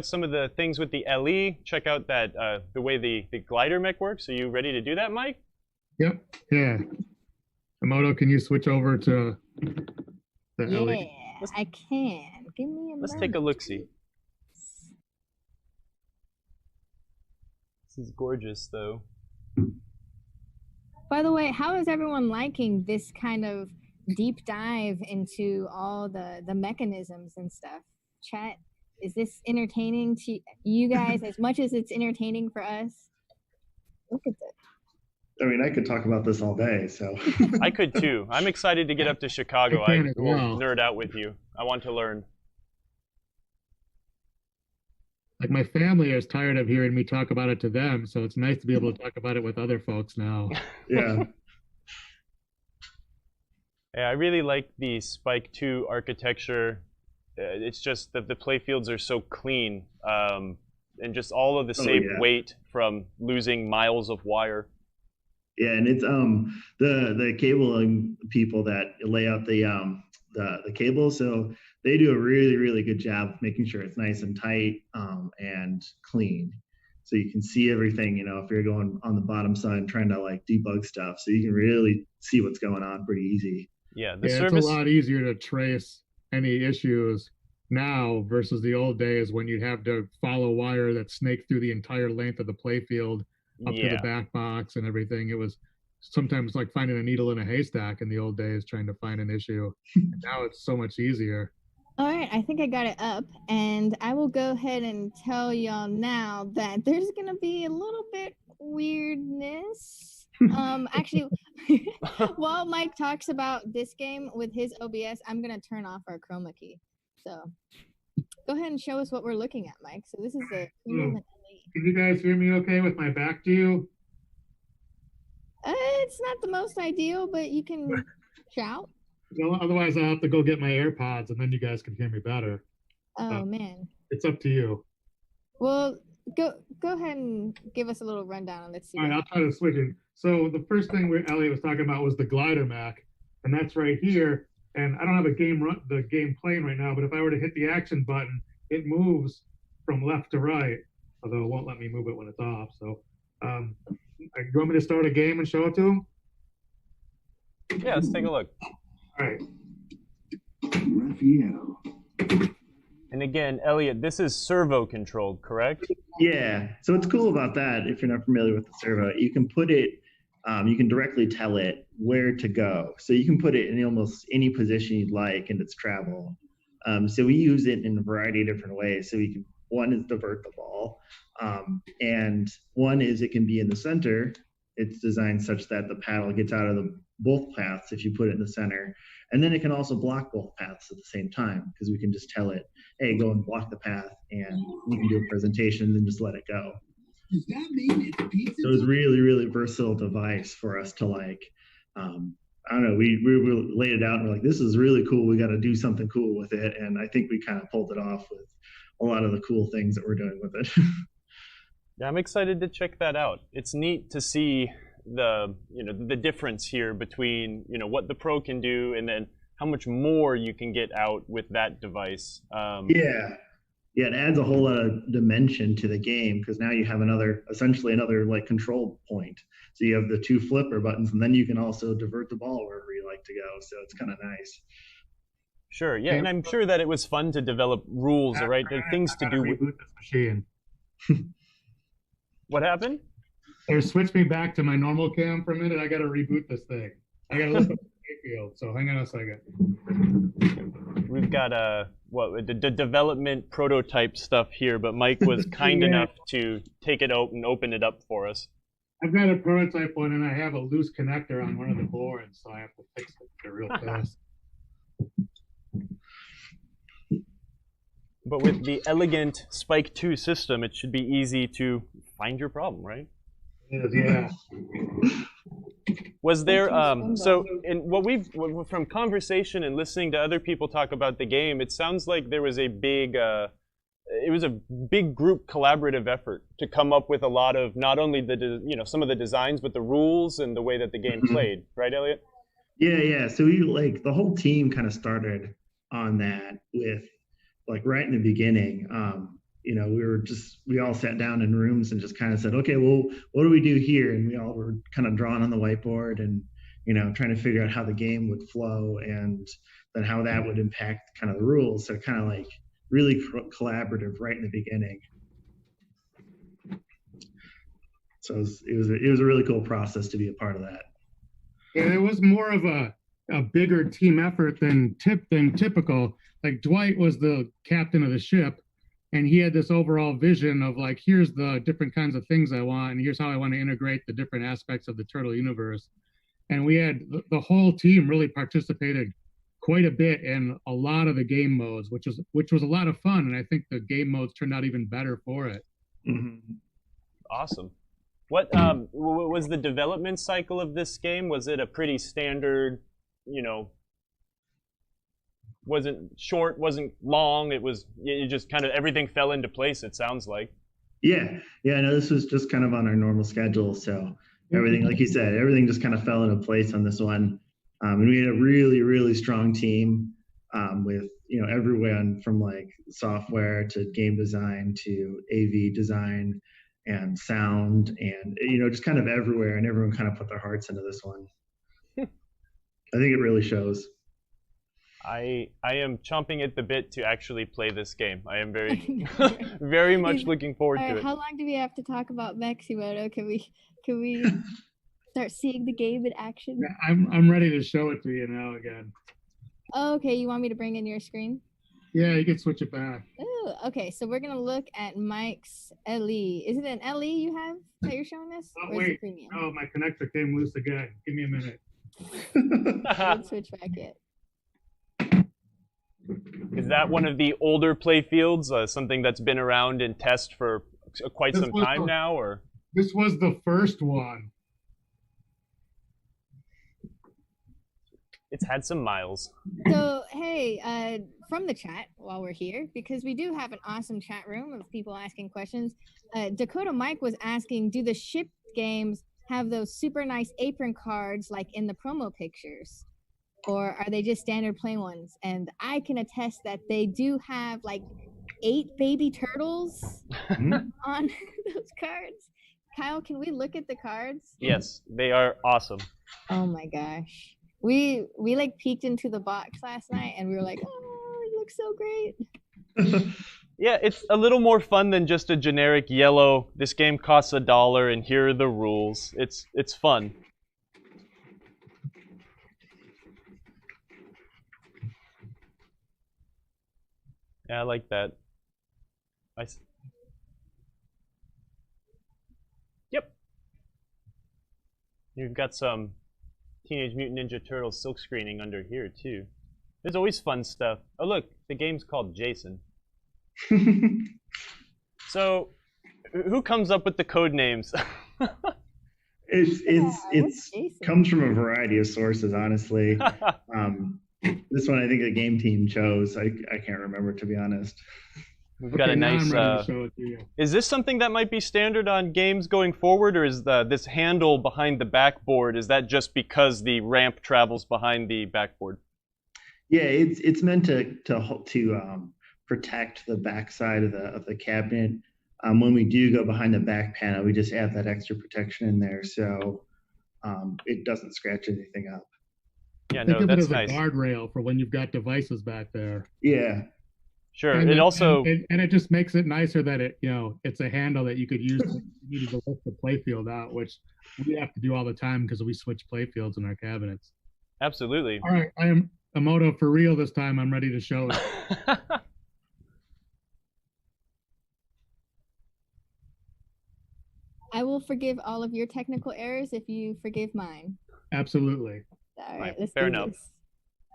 some of the things with the LE? Check out that the way the glider mech works. Are you ready to do that, Mike? Yep. Yeah. Emoto, can you switch over to the LE? Yeah, I can. Give me a moment. Let's take a look-see. This is gorgeous, though. By the way, how is everyone liking this kind of deep dive into all the mechanisms and stuff? Chat, is this entertaining to you guys as much as it's entertaining for us? Look at this. I mean, I could talk about this all day, so. I could too. I'm excited to get up to Chicago. I will nerd out with you. I want to learn. Like, my family is tired of hearing me talk about it to them, so it's nice to be able to talk about it with other folks now. Yeah. Yeah, I really like the Spike 2 architecture. It's just that the playfields are so clean, and just all of the saved weight from losing miles of wire. Yeah, and it's the cabling people that lay out the cable, so they do a really, really good job of making sure it's nice and tight and clean. So you can see everything, you know, if you're going on the bottom side and trying to like debug stuff, so you can really see what's going on pretty easy. Yeah, it's a lot easier to trace any issues now versus the old days when you'd have to follow wire that snaked through the entire length of the playfield up to the back box and everything. It was sometimes like finding a needle in a haystack in the old days trying to find an issue. Now it's so much easier. All right, I think I got it up, and I will go ahead and tell y'all now that there's gonna be a little bit weirdness. Actually, while Mike talks about this game with his OBS, I'm gonna turn off our Chroma Key. So go ahead and show us what we're looking at, Mike. So this is the premium and elite. Can you guys hear me okay with my back to you? It's not the most ideal, but you can shout. Well, otherwise, I'll have to go get my AirPods, and then you guys can hear me better. Oh, man. It's up to you. Well, go ahead and give us a little rundown and let's see. All right, I'll try to switch it. So the first thing Elliot was talking about was the glider Mac, and that's right here. And I don't have the game playing right now, but if I were to hit the action button, it moves from left to right, although it won't let me move it when it's off. So you want me to start a game and show it to him? Yeah, let's take a look. All right. Raphael. And again, Elliot, this is servo controlled, correct? Yeah. So what's cool about that, if you're not familiar with the servo, you can put it, you can directly tell it where to go. So you can put it in almost any position you'd like in its travel. So we use it in a variety of different ways. So we can, one is divert the ball, and one is it can be in the center. It's designed such that the paddle gets out of both paths if you put it in the center. And then it can also block both paths at the same time, because we can just tell it, hey, go and block the path, and we can do a presentation and then just let it go. Does that mean it's pizza? So it's really, really versatile device for us to like, I don't know, we laid it out and we're like, this is really cool. We got to do something cool with it. And I think we kind of pulled it off with a lot of the cool things that we're doing with it. Yeah, I'm excited to check that out. It's neat to see the difference here between what the Pro can do and then how much more you can get out with that device. Yeah, it adds a whole lot of dimension to the game, because now you have essentially another like control point. So you have the two flipper buttons, and then you can also divert the ball wherever you like to go. So it's kind of nice. Sure, yeah, and I'm sure that it was fun to develop rules, right? There are things to do with this machine. What happened? They switched me back to my normal cam for a minute. I got to reboot this thing. I got to look up Playfields. So hang on a second. We've got the development prototype stuff here, but Mike was kind enough to take it out and open it up for us. I've got a prototype one, and I have a loose connector on one of the boards, so I have to fix it real fast. But with the elegant Spike 2 system, it should be easy to find your problem, right? It is, yeah. Was there so in from conversation and listening to other people talk about the game, it sounds like there was a big group collaborative effort to come up with a lot of not only some of the designs, but the rules and the way that the game played, right, Elliot? Yeah. So the whole team kind of started on that with like right in the beginning. We all sat down in rooms and just kind of said, okay, well, what do we do here? And we all were kind of drawing on the whiteboard and, trying to figure out how the game would flow and then how that would impact kind of the rules. So kind of like really collaborative right in the beginning. So it was a really cool process to be a part of that. Yeah, it was more of a bigger team effort than typical. Like Dwight was the captain of the ship, and he had this overall vision of like, here's the different kinds of things I want, and here's how I want to integrate the different aspects of the Turtle universe. And we had the whole team really participated quite a bit in a lot of the game modes, which was a lot of fun. And I think the game modes turned out even better for it. Mm-hmm. Awesome. What was the development cycle of this game? Was it a pretty standard, wasn't short, wasn't long, it just kind of everything fell into place, it sounds like? Yeah, no, this was just kind of on our normal schedule. So everything, like you said, everything just kind of fell into place on this one. And we had a really, really strong team with, everyone from like software to game design to AV design and sound and, just kind of everywhere, and everyone kind of put their hearts into this one. I think it really shows. I am chomping at the bit to actually play this game. I am very, very much looking forward to it. How long do we have to talk about Maximoto? Can we start seeing the game in action? Yeah, I'm ready to show it to you now again. Oh, okay, you want me to bring in your screen? Yeah, you can switch it back. Oh, okay. So we're gonna look at Mike's LE. Is it an LE you have that you're showing us? Oh wait, oh my connector came loose again. Give me a minute. Don't switch back yet. Is that one of the older Playfields, something that's been around in test for quite some time now, or? This was the first one. It's had some miles. So, hey, from the chat while we're here, because we do have an awesome chat room of people asking questions, Dakota Mike was asking, do the shipped games have those super nice apron cards like in the promo pictures? Or are they just standard plain ones? And I can attest that they do have like 8 baby turtles on those cards. Kyle, can we look at the cards? Yes, they are awesome. Oh my gosh. We like peeked into the box last night and we were like, oh, it looks so great. Yeah, it's a little more fun than just a generic yellow, this game costs $1 and here are the rules. It's fun. Yeah, I like that. Nice. Yep. You've got some Teenage Mutant Ninja Turtles silk screening under here, too. There's always fun stuff. Oh, look, the game's called Jason. So, who comes up with the code names? It's comes from a variety of sources, honestly. This one I think the game team chose. I can't remember, to be honest. We've got a nice. Is this something that might be standard on games going forward, or is this handle behind the backboard? Is that just because the ramp travels behind the backboard? Yeah, it's meant to protect the backside of the cabinet. When we do go behind the back panel, we just add that extra protection in there, so it doesn't scratch anything up. Yeah, Think no, of that's it as nice. a guardrail for when you've got devices back there. Yeah. Sure. And it also and it just makes it nicer that it's a handle that you could use if you needed to lift the playfield out, which we have to do all the time because we switch playfields in our cabinets. Absolutely. All right, I am Emoto for real this time. I'm ready to show it. I will forgive all of your technical errors if you forgive mine. Absolutely. All right, let's fair do enough. this.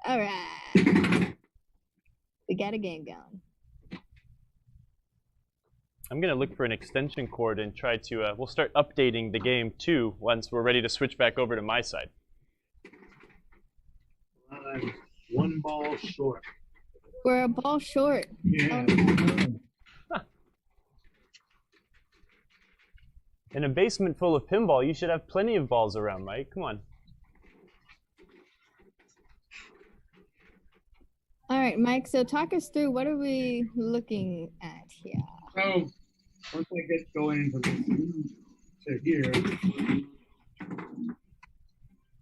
All right. We got a game going. I'm going to look for an extension cord and try to, we'll start updating the game too once we're ready to switch back over to my side. One ball short. We're a ball short. Yeah. In a basement full of pinball, you should have plenty of balls around, Mike. Come on. All right, Mike, so talk us through, what are we looking at here? So once I get going into this to here,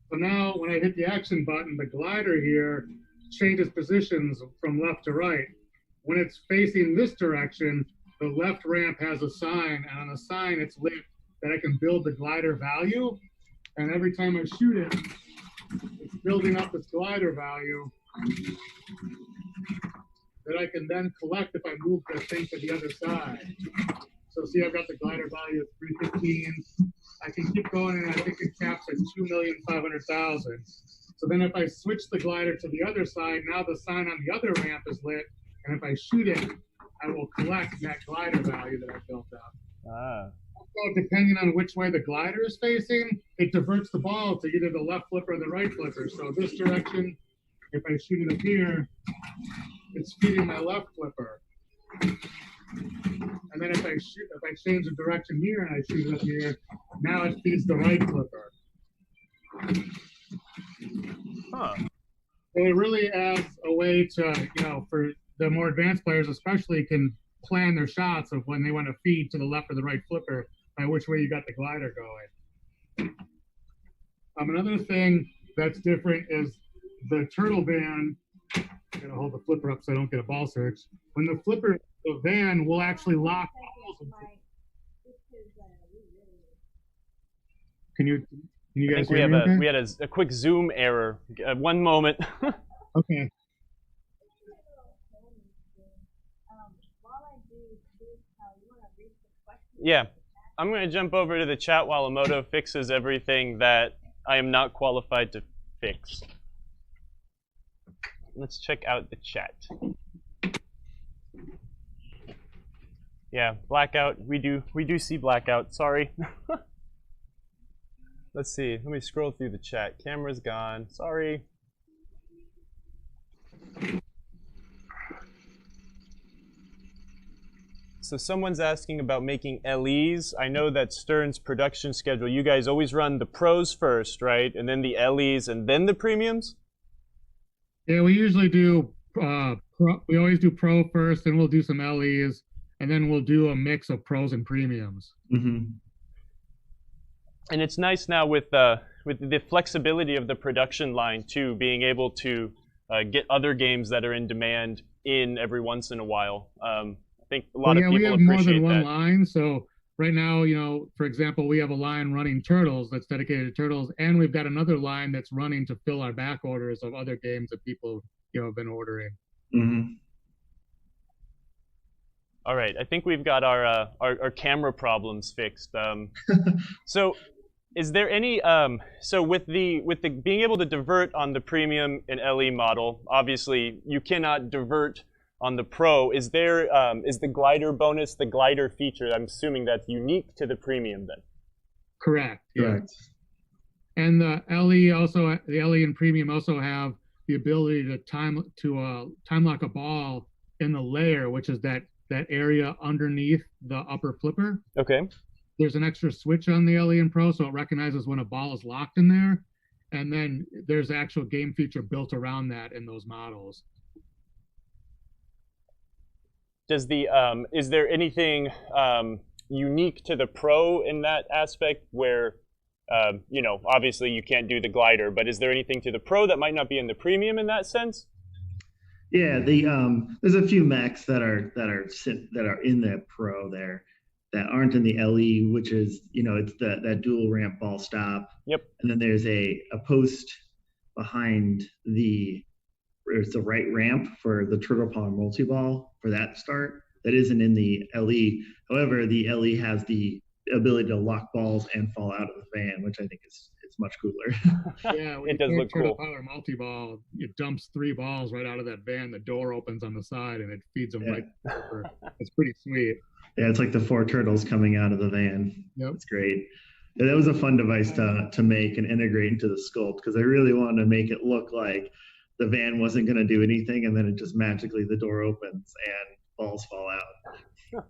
so now when I hit the action button, the glider here changes positions from left to right. When it's facing this direction, the left ramp has a sign, and on the sign it's lit that I can build the glider value. And every time I shoot it, it's building up its glider value that I can then collect if I move the thing to the other side. So see, I've got the glider value of 315. I can keep going, and I think it caps at 2,500,000. So then if I switch the glider to the other side, now the sign on the other ramp is lit, and if I shoot it, I will collect that glider value that I built up. Ah. So depending on which way the glider is facing, it diverts the ball to either the left flipper or the right flipper. So this direction, if I shoot it up here, it's feeding my left flipper. And then if I change the direction here and I shoot it up here, now it feeds the right flipper. Huh. So it really adds a way to, for the more advanced players especially, can plan their shots of when they want to feed to the left or the right flipper by which way you got the glider going. Another thing that's different is the turtle van. I'm gonna hold the flipper up so I don't get a ball search. When the van will actually lock balls. Can you guys hear me okay? We had a quick Zoom error. One moment. Okay. Yeah, I'm going to jump over to the chat while Emoto fixes everything that I am not qualified to fix. let's check out the chat. Yeah, blackout. We do see blackout. Sorry. Let's see. Let me scroll through the chat. Camera's gone. Sorry. So someone's asking about making LEs. I know that Stern's production schedule, you guys always run the pros first, right? And then the LEs and then the premiums? Yeah, we usually do we always do pro first, then we'll do some LEs, and then we'll do a mix of pros and premiums. Mm-hmm. And it's nice now with the flexibility of the production line too, being able to get other games that are in demand in every once in a while. I think a lot of people appreciate that. We have more than one line. So right now, you know, for example, we have a line running Turtles that's dedicated to Turtles, and we've got another line that's running to fill our back orders of other games that people, you know, have been ordering. Mm-hmm. All right, I think we've got our camera problems fixed. So, is there any so with the being able to divert on the premium and LE model, obviously you cannot divert on the Pro. Is there is the glider bonus, the glider feature? I'm assuming that's unique to the premium then. Correct. Correct. Yeah. And the LE and premium also have the ability to time lock a ball in the layer, which is that area underneath the upper flipper. Okay. There's an extra switch on the LE and Pro, so it recognizes when a ball is locked in there, and then there's actual game feature built around that in those models. Does the is there anything unique to the Pro in that aspect where you know, obviously you can't do the glider, but is there anything to the Pro that might not be in the premium in that sense? Yeah, there's a few mechs that are in the Pro there that aren't in the LE, which is, you know, it's that dual ramp ball stop. Yep. And then there's a post behind there's the right ramp for the turtle paw multi-ball for that start that isn't in the LE. However, the LE has the ability to lock balls and fall out of the van, which I think is much cooler. Yeah, when it does look turtle cool. Power multi-ball, it dumps 3 balls right out of that van. The door opens on the side and it feeds them right over. It's pretty sweet. Yeah, it's like the 4 turtles coming out of the van. Yep. It's great. Yeah, that was a fun device to make and integrate into the sculpt, because I really wanted to make it look like the van wasn't going to do anything, and then it just magically the door opens and balls fall out.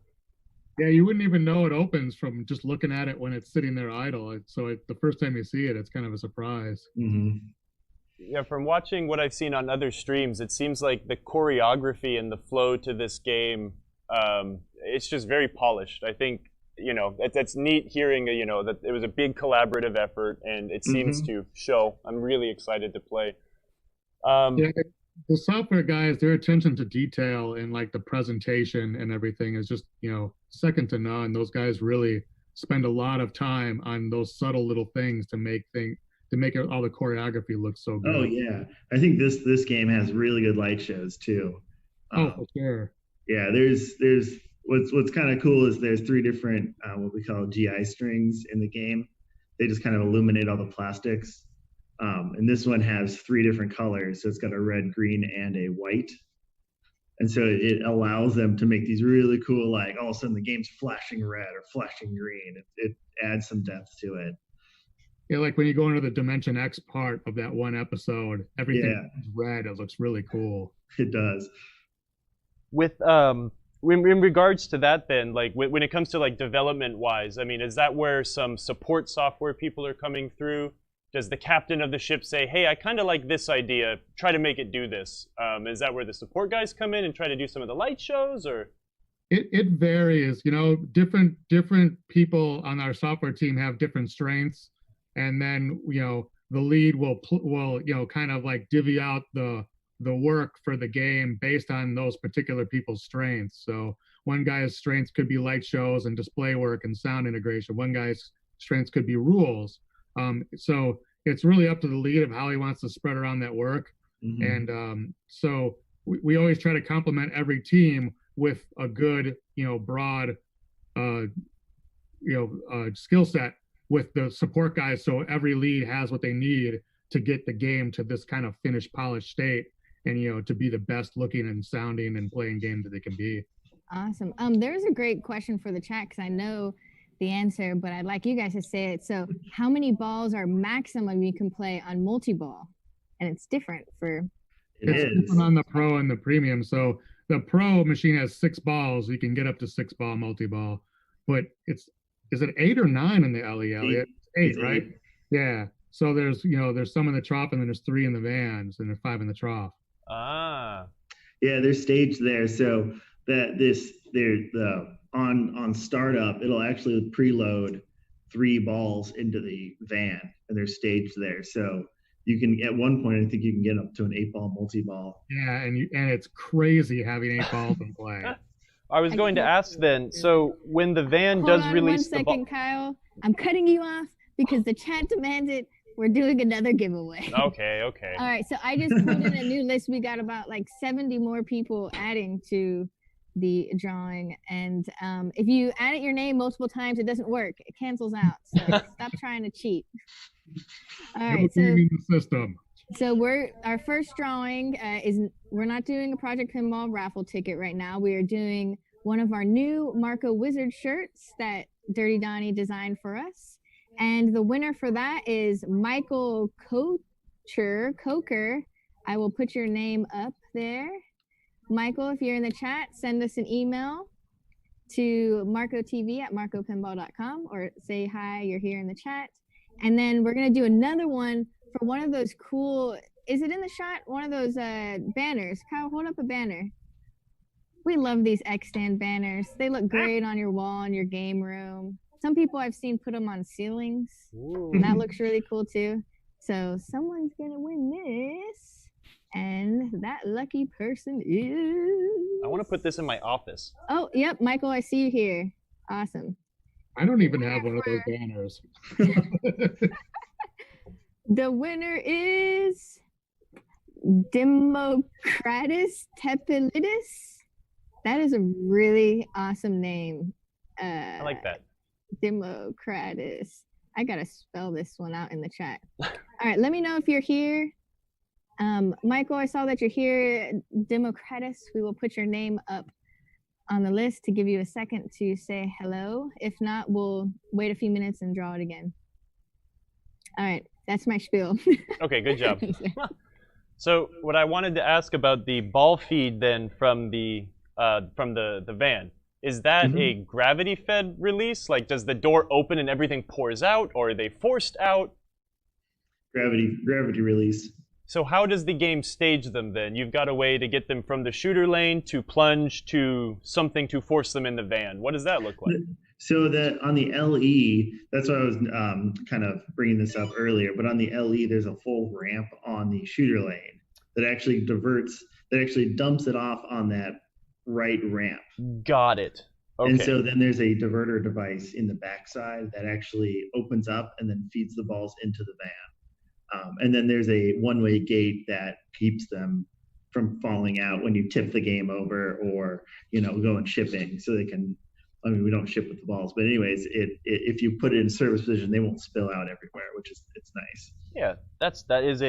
Yeah, you wouldn't even know it opens from just looking at it when it's sitting there idle. So the first time you see it, it's kind of a surprise. Mm-hmm. Yeah, from watching what I've seen on other streams, it seems like the choreography and the flow to this game, it's just very polished. I think, you know, that's neat hearing, you know, that it was a big collaborative effort, and it seems to show. I'm really excited to play. Yeah, the software guys, their attention to detail and like the presentation and everything is just, you know, second to none. Those guys really spend a lot of time on those subtle little things to make all the choreography look so good. Oh yeah, I think this game has really good light shows too. Oh, for sure. Yeah, there's what's kind of cool is there's 3 different what we call GI strings in the game. They just kind of illuminate all the plastics. And this one has 3 different colors. So it's got a red, green, and a white. And so it allows them to make these really cool, like all of a sudden the game's flashing red or flashing green. It adds some depth to it. Yeah, like when you go into the Dimension X part of that one episode, everything is red. It looks really cool. It does. With in regards to that then, like when it comes to like development wise, I mean, is that where some support software people are coming through? Does the captain of the ship say, hey, I kind of like this idea, try to make it do this? Is that where the support guys come in and try to do some of the light shows, or? It varies, you know, different people on our software team have different strengths. And then, you know, the lead will you know, kind of like divvy out the work for the game based on those particular people's strengths. So one guy's strengths could be light shows and display work and sound integration. One guy's strengths could be rules. So it's really up to the lead of how he wants to spread around that work. And so we always try to complement every team with a good, you know, broad, skill set with the support guys. So every lead has what they need to get the game to this kind of finished, polished state. and to be the best looking and sounding and playing game that they can be. Awesome. There's a great question for the chat because I know the answer, but I'd like you guys to say it. So how many balls are maximum you can play on multi-ball? And it's different for... It's different on the Pro and the Premium. So the Pro machine has 6 balls. You can get up to 6-ball multi-ball. But is it 8 or 9 in the LE, Elliot? 8, right? 8. Yeah. So there's some in the trough, and then there's 3 in the vans, and there's 5 in the trough. Ah. Yeah, they're staged there. So on startup, it'll actually preload 3 balls into the van, and they're staged there. So you can, at one point, I think you can get up to an 8-ball multi-ball. Yeah, and it's crazy having 8 balls in play. I was going to ask then, so when the van does release the ball... 1 second, Kyle. I'm cutting you off because the chat demands it. We're doing another giveaway. Okay. All right, so I just put in a new list. We got about like 70 more people adding to the drawing. And if you edit your name multiple times, it doesn't work. It cancels out. So stop trying to cheat. All right, so our first drawing we're not doing a Project Pinball raffle ticket right now. We are doing one of our new Marco Wizard shirts that Dirty Donnie designed for us. And the winner for that is Michael Coker. I will put your name up there. Michael, if you're in the chat, send us an email to MarcoTV@MarcoPinball.com or say hi, you're here in the chat. And then we're going to do another one for one of those cool, is it in the shot? One of those banners. Kyle, hold up a banner. We love these X-Stand banners. They look great on your wall in your game room. Some people I've seen put them on ceilings. Ooh. And that looks really cool too. So someone's going to win this. And that lucky person is... I want to put this in my office. Oh, yep. Michael, I see you here. Awesome. I don't even have one of those banners. The winner is Democratus Tepilidis. That is a really awesome name. I like that. Democratus. I gotta spell this one out in the chat. All right, let me know if you're here. Michael, I saw that you're here. Democratus, we will put your name up on the list to give you a second to say hello. If not, we'll wait a few minutes and draw it again. All right, that's my spiel. Okay, good job. So what I wanted to ask about the ball feed then from the van, is that a gravity-fed release? Like, does the door open and everything pours out, or are they forced out? Gravity release. So how does the game stage them then? You've got a way to get them from the shooter lane to plunge to something to force them in the van. What does that look like? So that on the LE, that's why I was kind of bringing this up earlier, but on the LE, there's a full ramp on the shooter lane that actually dumps it off on that right ramp. Got it. Okay. And so then there's a diverter device in the backside that actually opens up and then feeds the balls into the van. And then there's a one-way gate that keeps them from falling out when you tip the game over or, go in shipping. So they can, we don't ship with the balls, but anyways, if you put it in service position, they won't spill out everywhere, it's nice. Yeah, that is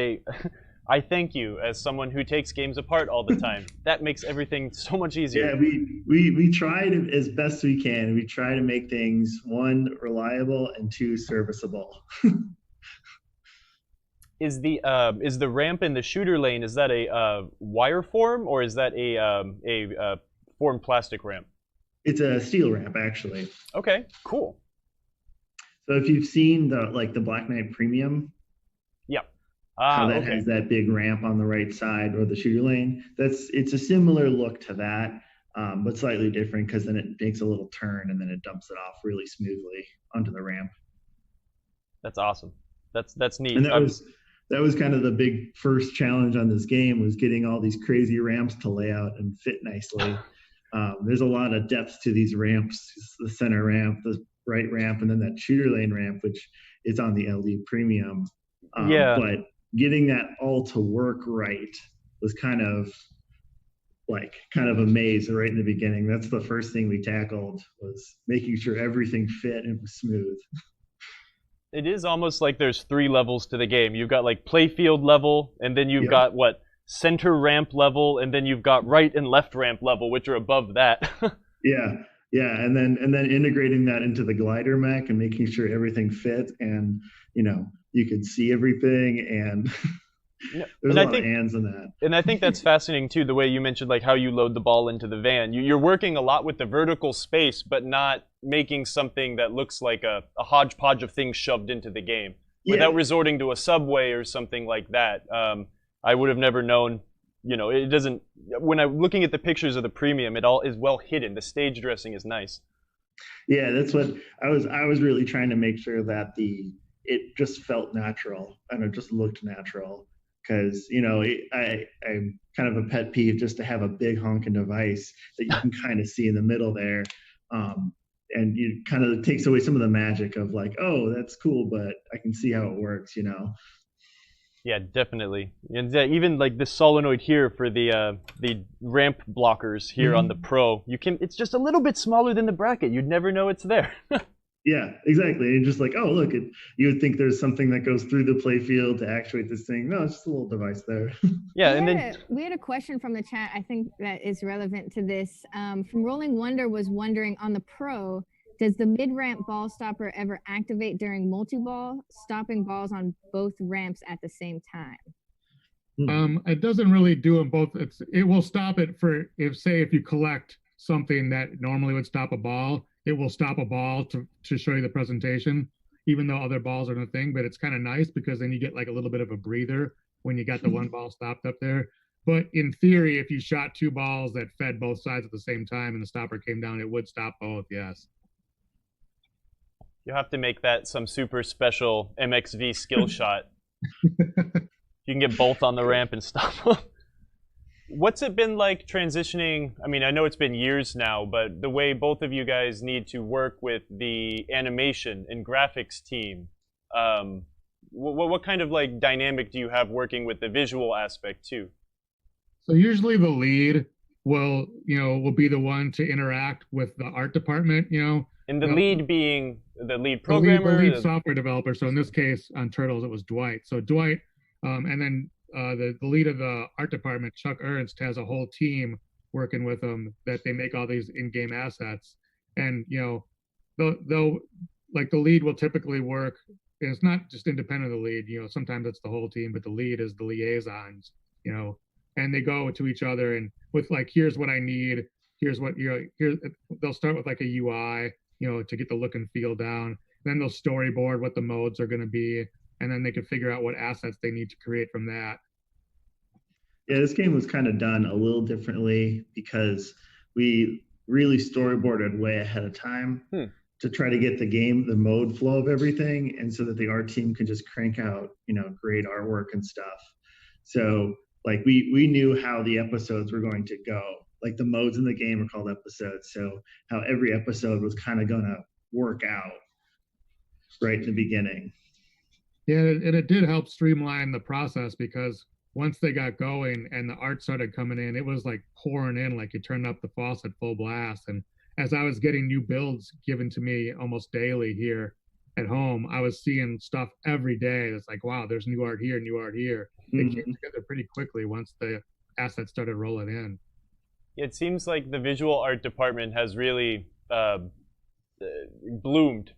I thank you as someone who takes games apart all the time. That makes everything so much easier. Yeah, we try to, as best we can, we try to make things, 1, reliable, and 2, serviceable. Is the ramp in the shooter lane, is that a wire form or is that a formed plastic ramp? It's a steel ramp, actually. Okay, cool. So if you've seen the Black Knight Premium, yeah, how that has that big ramp on the right side or the shooter lane, it's a similar look to that, but slightly different because then it makes a little turn and then it dumps it off really smoothly onto the ramp. That's awesome. That's neat. And that was kind of the big first challenge on this game, was getting all these crazy ramps to lay out and fit nicely. There's a lot of depth to these ramps, the center ramp, the right ramp, and then that shooter lane ramp, which is on the LD Premium. But getting that all to work right was kind of a maze right in the beginning. That's the first thing we tackled, was making sure everything fit and was smooth. It is almost like there's 3 levels to the game. You've got like playfield level, and then you've got what, center ramp level, and then you've got right and left ramp level, which are above that. Yeah, yeah, and then integrating that into the glider mech and making sure everything fit, and you could see everything, and there's a lot of ands in that. And I think that's fascinating too, the way you mentioned like how you load the ball into the van. You're working a lot with the vertical space, but not making something that looks like a hodgepodge of things shoved into the game. Without resorting to a subway or something like that. I would have never known, it doesn't, when I'm looking at the pictures of the premium, it all is well hidden. The stage dressing is nice. Yeah, that's what I was really trying to make sure that it just felt natural and it just looked natural. Because, I'm kind of a pet peeve just to have a big honking device that you can kind of see in the middle there. And it kind of takes away some of the magic of like, oh, that's cool, but I can see how it works, Yeah, definitely. And even like this solenoid here for the ramp blockers here on the Pro, it's just a little bit smaller than the bracket. You'd never know it's there. Yeah, exactly. And just like, oh, look, you would think there's something that goes through the playfield to actuate this thing. No, it's just a little device there. Yeah, we had a question from the chat, I think that is relevant to this. From Rolling Wonder was wondering, on the Pro, does the mid-ramp ball stopper ever activate during multi-ball, stopping balls on both ramps at the same time? It doesn't really do them both. It will stop it if you collect something that normally would stop a ball. It will stop a ball to show you the presentation, even though other balls are the thing. But it's kind of nice because then you get like a little bit of a breather when you got the one ball stopped up there. But in theory, if you shot two balls that fed both sides at the same time and the stopper came down, it would stop both, yes. You have to make that some super special MXV skill shot. You can get both on the ramp and stop them. What's it been like transitioning? I mean, I know it's been years now, but the way both of you guys need to work with the animation and graphics team, what kind of like dynamic do you have working with the visual aspect too? So usually the lead will be the one to interact with the art department, And the lead being the lead programmer? The lead software developer. So in this case, on Turtles, it was Dwight. So Dwight, and then the lead of the art department, Chuck Ernst, has a whole team working with them that they make all these in-game assets. And, they'll like the lead will typically work. And it's not just independent of the lead, sometimes it's the whole team, but the lead is the liaisons, and they go to each other and with like, here's what I need. Here's what, they'll start with like a UI, to get the look and feel down. Then they'll storyboard what the modes are going to be. And then they can figure out what assets they need to create from that. Yeah, this game was kind of done a little differently because we really storyboarded way ahead of time to try to get the mode flow of everything, and so that the art team could just crank out, great artwork and stuff. So like we knew how the episodes were going to go. Like the modes in the game are called episodes. So how every episode was kind of going to work out right in the beginning. Yeah, and it did help streamline the process because once they got going and the art started coming in, it was like pouring in, like you turned up the faucet full blast. And as I was getting new builds given to me almost daily here at home, I was seeing stuff every day. It's like, wow, there's new art here, new art here. It came together pretty quickly once the assets started rolling in. It seems like the visual art department has really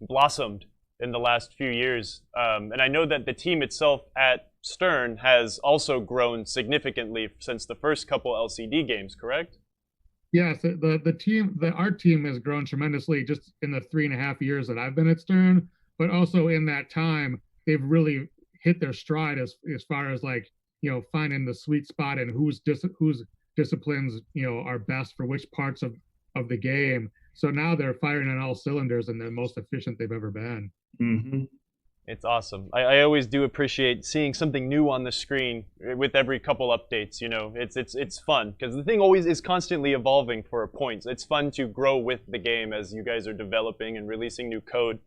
blossomed in the last few years. And I know that the team itself at Stern has also grown significantly since the first couple LCD games, correct? Yes, the art team has grown tremendously just in the 3.5 years that I've been at Stern, but also in that time, they've really hit their stride as far as like, finding the sweet spot and whose disciplines, are best for which parts of the game. So now they're firing on all cylinders and they're the most efficient they've ever been. Mm-hmm. It's awesome. I always do appreciate seeing something new on the screen with every couple updates. It's fun because the thing always is constantly evolving for a point. It's fun to grow with the game as you guys are developing and releasing new code.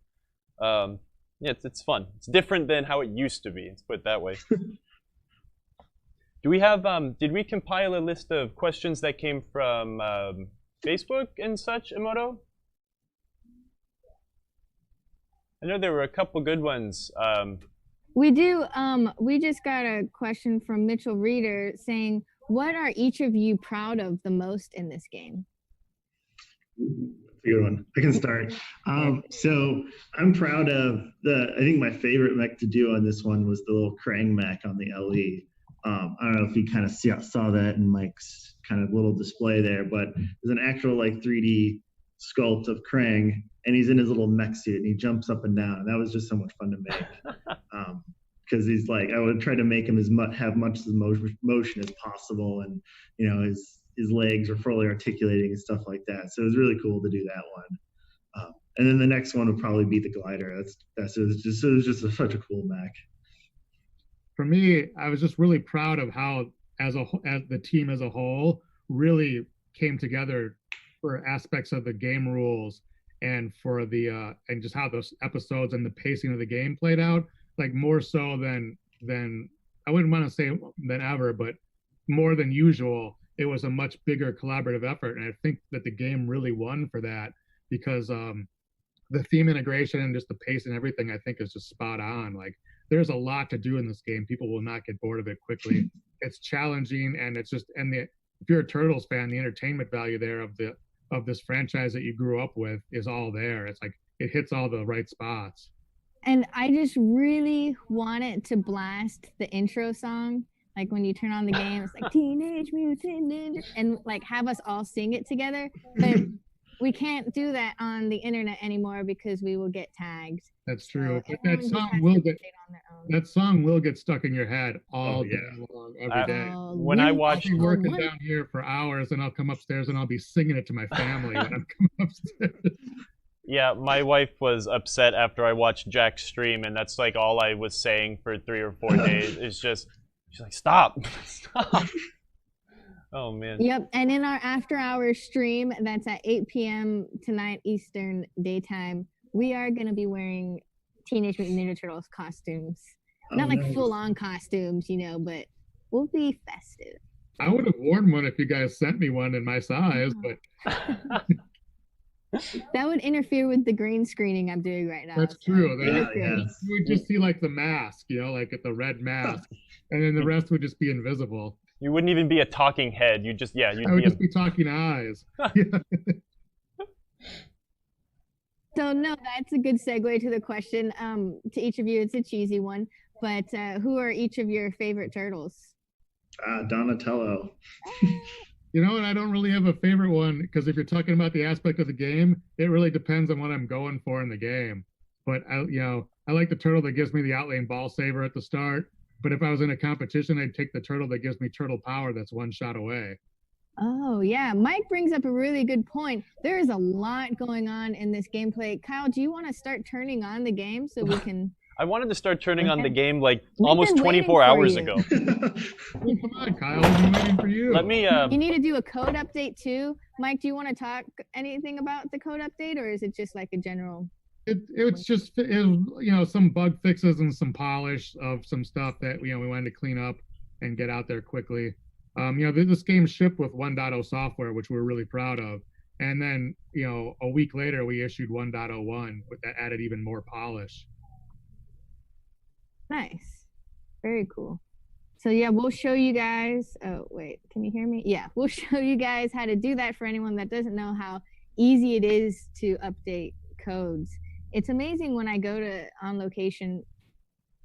Yeah, it's fun. It's different than how it used to be. Let's put it that way. Do we have? Did we compile a list of questions that came from Facebook and such, Emoto? I know there were a couple good ones. We do. We just got a question from Mitchell Reeder saying, what are each of you proud of the most in this game? Good one. I can start. So I'm proud of I think my favorite mech to do on this one was the little Krang mech on the LE. I don't know if you kind of saw that in Mike's kind of little display there, but there's an actual like 3D sculpt of Krang, and he's in his little mech suit and he jumps up and down. And that was just so much fun to make. Because he's like, I would try to make him have much of the motion as possible, and you know his legs are fully articulating and stuff like that. So it was really cool to do that one. And then the next one would probably be the glider. It was just such a cool mech. For me, I was just really proud of how as the team as a whole really came together for aspects of the game rules and for the and just how those episodes and the pacing of the game played out. Like more so than I wouldn't want to say than ever, but more than usual. It was a much bigger collaborative effort, and I think that the game really won for that because the theme integration and just the pace and everything I think is just spot on. Like there's a lot to do in this game. People will not get bored of it quickly. It's challenging, and it's just if you're a Turtles fan, the entertainment value there of this franchise that you grew up with is all there. It's like it hits all the right spots. And I just really wanted to blast the intro song. Like when you turn on the game, it's like Teenage Mutant Ninja, and like have us all sing it together. But we can't do that on the internet anymore because we will get tagged. That's true. So but that song will get stuck in your head all day long, every day. When I watch, I'll be working down here for hours, and I'll come upstairs and I'll be singing it to my family when I'm coming upstairs. Yeah, my wife was upset after I watched Jack's stream, and that's like all I was saying for 3 or 4 days. It's just, she's like, stop, stop. Oh, man. Yep, and in our after-hours stream, that's at 8 p.m. tonight Eastern Daytime, we are going to be wearing Teenage Mutant Ninja Turtles costumes. Not like full-on costumes, you know, but we'll be festive. I would have worn one if you guys sent me one in my size, but... That would interfere with the green screening I'm doing right now. That's true. You would just see like the mask, you know, like the red mask, and then the rest would just be invisible. You wouldn't even be a talking head. You just, I would just be talking eyes. So no, that's a good segue to the question. To each of you, it's a cheesy one, but who are each of your favorite turtles? Donatello. You know, and I don't really have a favorite one because if you're talking about the aspect of the game, it really depends on what I'm going for in the game. But I like the turtle that gives me the outlane ball saver at the start. But if I was in a competition, I'd take the turtle that gives me turtle power that's one shot away. Oh, yeah. Mike brings up a really good point. There is a lot going on in this gameplay. Kyle, do you want to start turning on the game so we can... I wanted to start turning on the game like almost 24 hours ago. Well, come on, Kyle. We've been waiting for you. Let me... You need to do a code update too. Mike, do you want to talk anything about the code update, or is it just like a general... It's just some bug fixes and some polish of some stuff that we wanted to clean up and get out there quickly. This game shipped with 1.0 software, which we're really proud of. And then, a week later, we issued 1.01, but that added even more polish. Nice. Very cool. So yeah, we'll show you guys. Oh, wait, can you hear me? Yeah, we'll show you guys how to do that for anyone that doesn't know how easy it is to update codes. It's amazing when I go to On Location,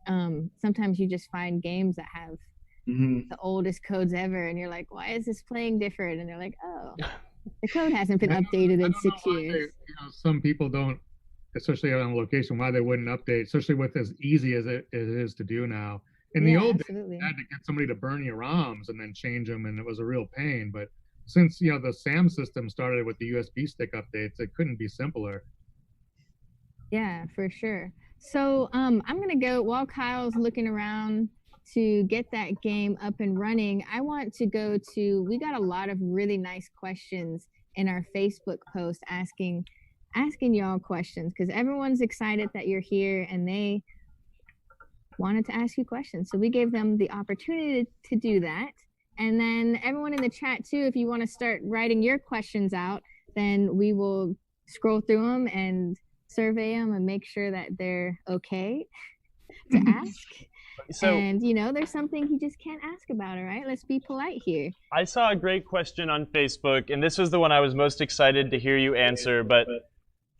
sometimes you just find games that have the oldest codes ever, and you're like, why is this playing different? And they're like, oh, the code hasn't been updated in 6 years. Some people don't, especially on Location, why they wouldn't update, especially with as easy as it is to do now. In the old days, you had to get somebody to burn your ROMs and then change them, and it was a real pain. But since the SAM system started with the USB stick updates, it couldn't be simpler. Yeah, for sure. So I'm gonna go while Kyle's looking around to get that game up and running. I want to go to, we got a lot of really nice questions in our Facebook post asking y'all questions, because everyone's excited that you're here and they wanted to ask you questions. So we gave them the opportunity to do that. And then everyone in the chat too, if you want to start writing your questions out, then we will scroll through them and survey them and make sure that they're okay. to ask. So, and, there's something he just can't ask about, all right? Let's be polite here. I saw a great question on Facebook, and this was the one I was most excited to hear you answer, but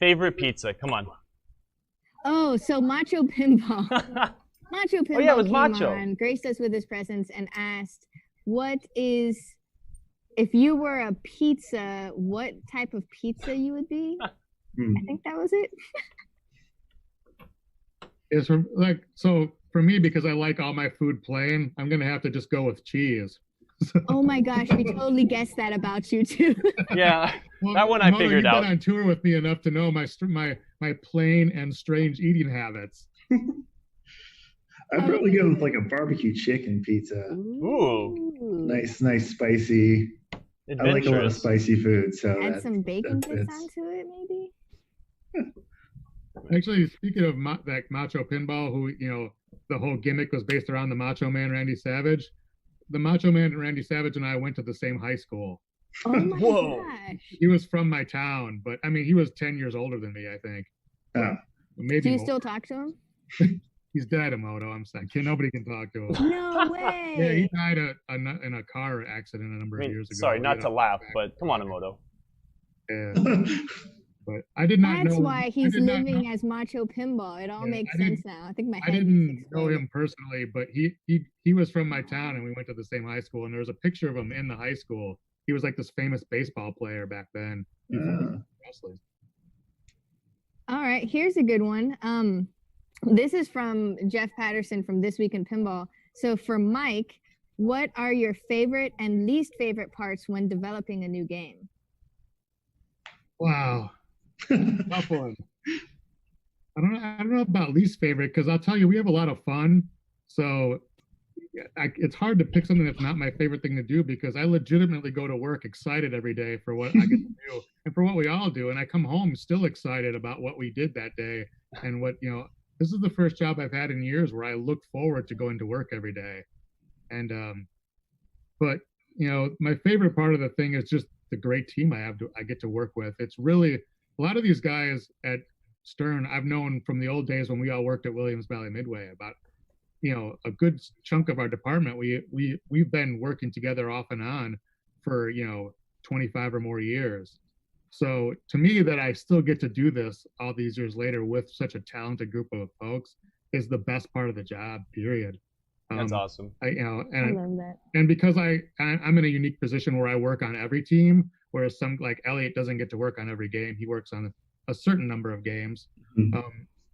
favorite pizza, come on. Oh, so Macho Pinball. Macho Pinball Oh, yeah, it was came Macho. on, graced us with his presence, and asked, if you were a pizza, what type of pizza you would be? I think that was it. So for me, because I like all my food plain, I'm gonna have to just go with cheese. Oh my gosh, we totally guessed that about you too. Yeah, that one I figured out. You've been on tour with me enough to know my plain and strange eating habits. I'd probably go with like a barbecue chicken pizza. Ooh. Nice, spicy. I like a lot of spicy food, so add some bacon bits onto it, maybe. Actually, speaking of that Macho Pinball, who the whole gimmick was based around the Macho Man Randy Savage. The Macho Man Randy Savage and I went to the same high school. Oh my gosh! He was from my town, but I mean, he was 10 years older than me, I think. Maybe. Do you still talk to him? He's dead, Emoto. I'm saying nobody can talk to him. No way. Yeah, he died in a car accident a number of years ago. Sorry, not to laugh, but come on, Emoto. Yeah. But I did not know. That's why he's living as Macho Pinball. It all makes sense now. I think my head. I didn't know him personally, but he was from my town, and we went to the same high school. And there was a picture of him in the high school. He was like this famous baseball player back then. All right, here's a good one. This is from Jeff Patterson from This Week in Pinball. So for Mike, what are your favorite and least favorite parts when developing a new game? Wow. Tough one. I don't know about least favorite, because I'll tell you, we have a lot of fun. So it's hard to pick something that's not my favorite thing to do, because I legitimately go to work excited every day for what I get to do and for what we all do. And I come home still excited about what we did that day. And this is the first job I've had in years where I look forward to going to work every day. And, but my favorite part of the thing is just the great team I get to work with. It's really, a lot of these guys at Stern I've known from the old days when we all worked at Williams Valley Midway. About a good chunk of our department we've been working together off and on for 25 or more years. So to me, that I still get to do this all these years later with such a talented group of folks is the best part of the job, period. That's awesome. I love that. And because I'm in a unique position where I work on every team, whereas some, like Elliot, doesn't get to work on every game. He works on a certain number of games,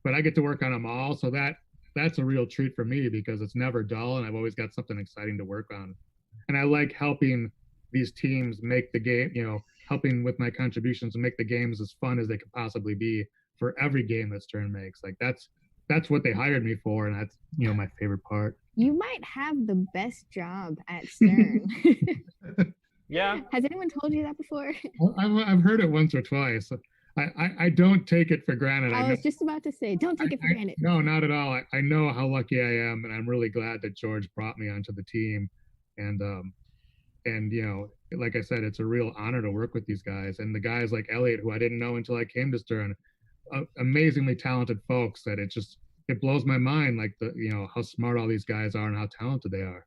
but I get to work on them all. So that's a real treat for me, because it's never dull, and I've always got something exciting to work on. And I like helping these teams make the game, helping with my contributions to make the games as fun as they could possibly be for every game that Stern makes. Like that's what they hired me for, and that's my favorite part. You might have the best job at Stern. Yeah. Has anyone told you that before? I've heard it once or twice. I don't take it for granted. I was just about to say, don't take it for granted. No, not at all. I know how lucky I am, and I'm really glad that George brought me onto the team. And like I said, it's a real honor to work with these guys, and the guys like Elliot, who I didn't know until I came to Stern, amazingly talented folks that it blows my mind, like how smart all these guys are and how talented they are.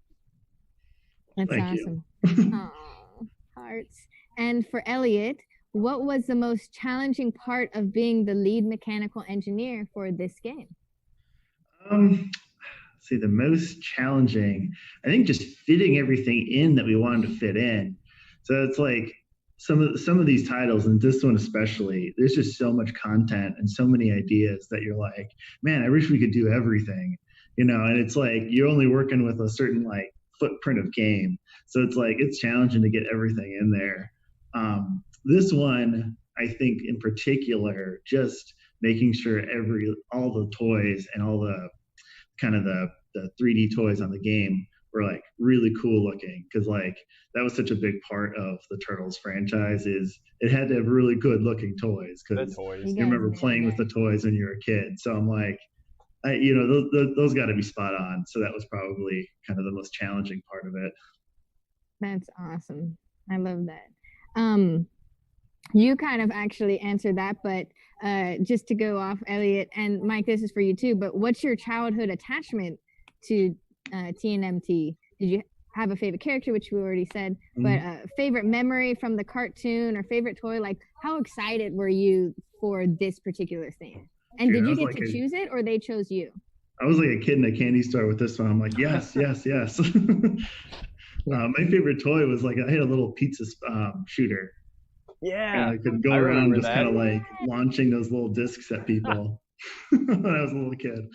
That's awesome. Aww, hearts. And for Elliot, what was the most challenging part of being the lead mechanical engineer for this game? See, the most challenging, I think, just fitting everything in that we wanted to fit in. So it's like some of these titles, and this one especially, there's just so much content and so many ideas that you're like, man, I wish we could do everything, and it's like you're only working with a certain like footprint of game. So it's like it's challenging to get everything in there. This one, I think in particular, just making sure all the toys and all the kind of the 3D toys on the game were like really cool looking, because like that was such a big part of the Turtles franchise, is it had to have really good looking toys, because you remember playing with the toys when you were a kid. So I'm like, those got to be spot on. So that was probably kind of the most challenging part of it. That's awesome. I love that. You kind of actually answered that, but just to go off, Elliot and Mike, this is for you too. But what's your childhood attachment to TMNT? Did you have a favorite character, which we already said, but favorite memory from the cartoon or favorite toy? Like, how excited were you for this particular thing? And did you get to choose it, or they chose you? I was like a kid in a candy store with this one. I'm like, yes, yes, yes. My favorite toy was like I had a little pizza shooter. Yeah, and I could go around just kind of like launching those little discs at people when I was a little kid.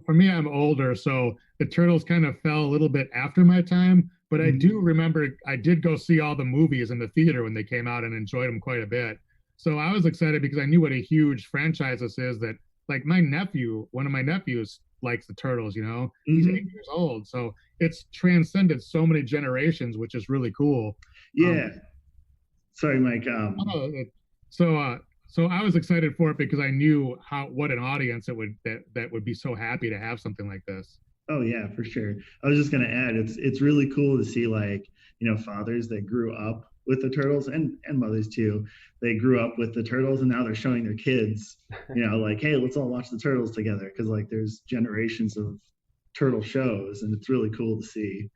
For me, I'm older, so the Turtles kind of fell a little bit after my time. But I do remember I did go see all the movies in the theater when they came out and enjoyed them quite a bit. So I was excited because I knew what a huge franchise this is. That like one of my nephews likes the Turtles. You know, he's 8 years old, so it's transcended so many generations, which is really cool. Yeah. Sorry, Mike. So I was excited for it because I knew what an audience it would that would be so happy to have something like this. Oh yeah, for sure. I was just gonna add, it's really cool to see like, you know, fathers that grew up with the Turtles and mothers too. They grew up with the Turtles and now they're showing their kids, you know, like, hey, let's all watch the Turtles together, because like there's generations of turtle shows and it's really cool to see.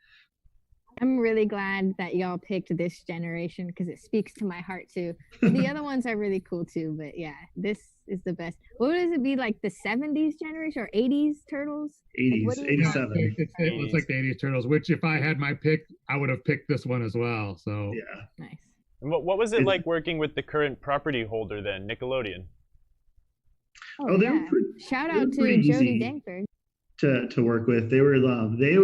I'm really glad that y'all picked this generation because it speaks to my heart too. But the other ones are really cool too, but yeah, this is the best. What does it be, like the 70s generation or 80s Turtles? 80s, like 87. It's like the 80s Turtles, which if I had my pick, I would have picked this one as well. So yeah. Nice. And what was it like working with the current property holder then, Nickelodeon? Oh yeah. Shout out to Jody Dankberg. To work with. They were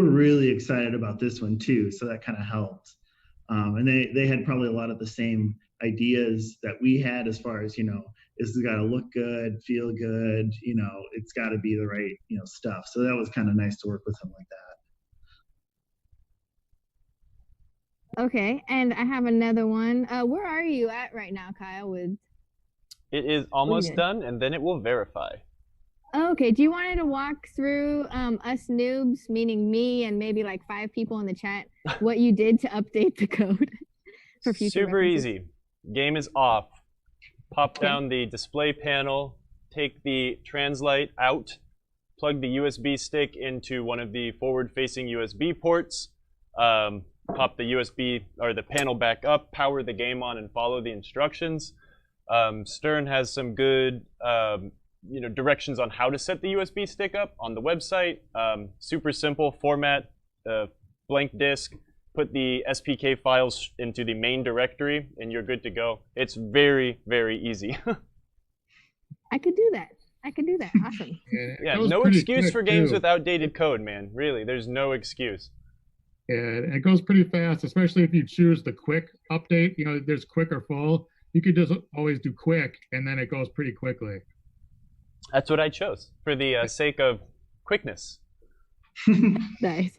really excited about this one too, so that kind of helped. And they had probably a lot of the same ideas that we had as far as, you know, this has got to look good, feel good, you know, it's got to be the right, you know, stuff. So that was kind of nice to work with them like that. Okay, and I have another one. Where are you at right now, Kyle? With it is almost done, and then it will verify. Okay, do you want to walk through us noobs, meaning me and maybe like 5 people in the chat, what you did to update the code for future Super references? easy. Game is off. Pop down the display panel, take the Translight out, plug the USB stick into one of the forward-facing USB ports, pop the USB or the panel back up, power the game on, and follow the instructions. Stern has some good you know, directions on how to set the USB stick up on the website. Super simple format, blank disk, put the SPK files into the main directory, and you're good to go. It's very, very easy. I could do that. Awesome. Yeah, no excuse for games with outdated code, man. Really, there's no excuse. Yeah, and it goes pretty fast, especially if you choose the quick update. You know, there's quick or full. You could just always do quick, and then it goes pretty quickly. That's what I chose for the sake of quickness. Nice.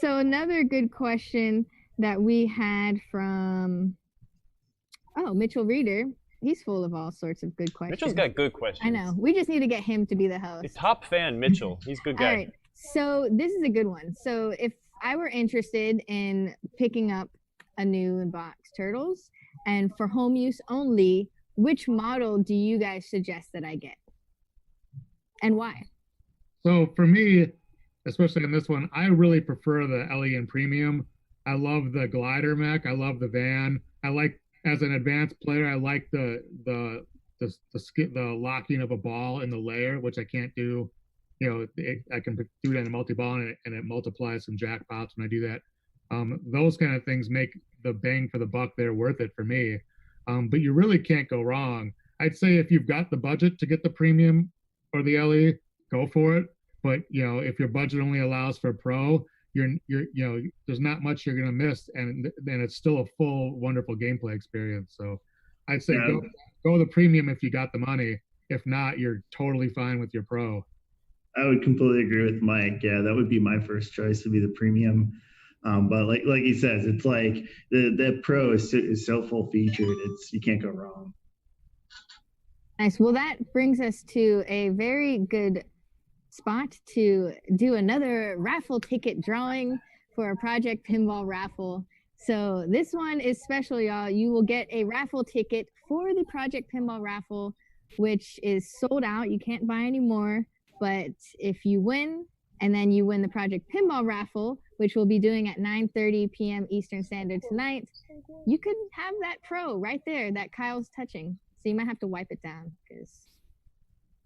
So another good question that we had from Mitchell Reeder. He's full of all sorts of good questions. Mitchell's got good questions. I know. We just need to get him to be the host. The top fan, Mitchell. He's a good guy. All right. So this is a good one. So if I were interested in picking up a new in-box Turtles and for home use only, which model do you guys suggest that I get? And why? So for me, especially on this one, I really prefer the Elliot Premium. I love the glider mech. I love the van. I like, as an advanced player, I like the locking of a ball in the layer, which I can't do. You know, I can do it in a multi-ball and it multiplies some jackpots when I do that. Those kind of things make the bang for the buck there worth it for me. But you really can't go wrong. I'd say if you've got the budget to get the Premium or the LE, go for it. But you know, if your budget only allows for Pro, you know, there's not much you're gonna miss, and it's still a full, wonderful gameplay experience. So, I'd say go the Premium if you got the money. If not, you're totally fine with your Pro. I would completely agree with Mike. Yeah, that would be my first choice, would be the Premium. But like he says, it's like the Pro is so full featured. You can't go wrong. Nice. Well, that brings us to a very good spot to do another raffle ticket drawing for a Project Pinball raffle. So this one is special, y'all. You will get a raffle ticket for the Project Pinball raffle, which is sold out. You can't buy any more. But if you win, and then you win the Project Pinball raffle, which we'll be doing at 9:30 p.m. Eastern Standard tonight, you could have that Pro right there that Kyle's touching. So you might have to wipe it down because.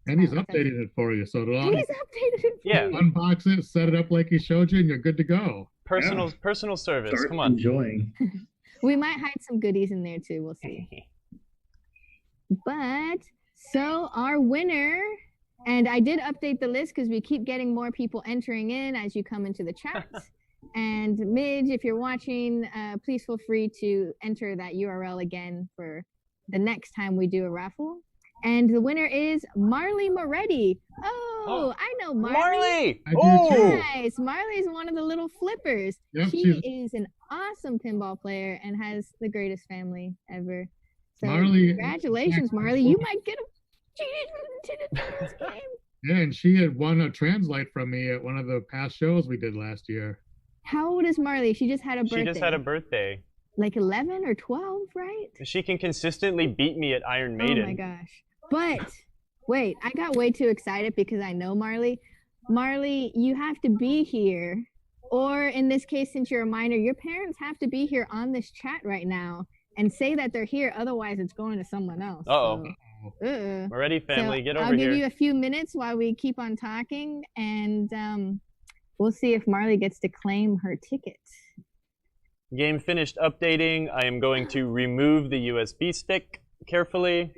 And he's updated it for you, so it'll And he's updated it for you. unbox it, set it up like he showed you, and you're good to go. Personal service. Start Come on. enjoying. We might hide some goodies in there too. We'll see. But so our winner, and I did update the list because we keep getting more people entering in as you come into the chat. And Midge, if you're watching, please feel free to enter that URL again for the next time we do a raffle. And the winner is Marley Moretti. Oh, I know Marley. Marley! Nice. Marley's one of the little flippers. Yep, She is an awesome pinball player and has the greatest family ever. So Marley, congratulations, Marley. You might get a Teenage Mutant Ninja Turtles game. Yeah, and she had won a translate from me at one of the past shows we did last year. How old is Marley? She just had a birthday. She just had a birthday. Like 11 or 12, right? She can consistently beat me at Iron Maiden. Oh my gosh. But wait, I got way too excited because I know Marley. Marley, you have to be here. Or in this case, since you're a minor, your parents have to be here on this chat right now and say that they're here. Otherwise, it's going to someone else. Uh-oh. So, Moretti family, get over I'll here. give you a few minutes while we keep on talking, and we'll see if Marley gets to claim her ticket. Game finished updating. I am going to remove the USB stick carefully.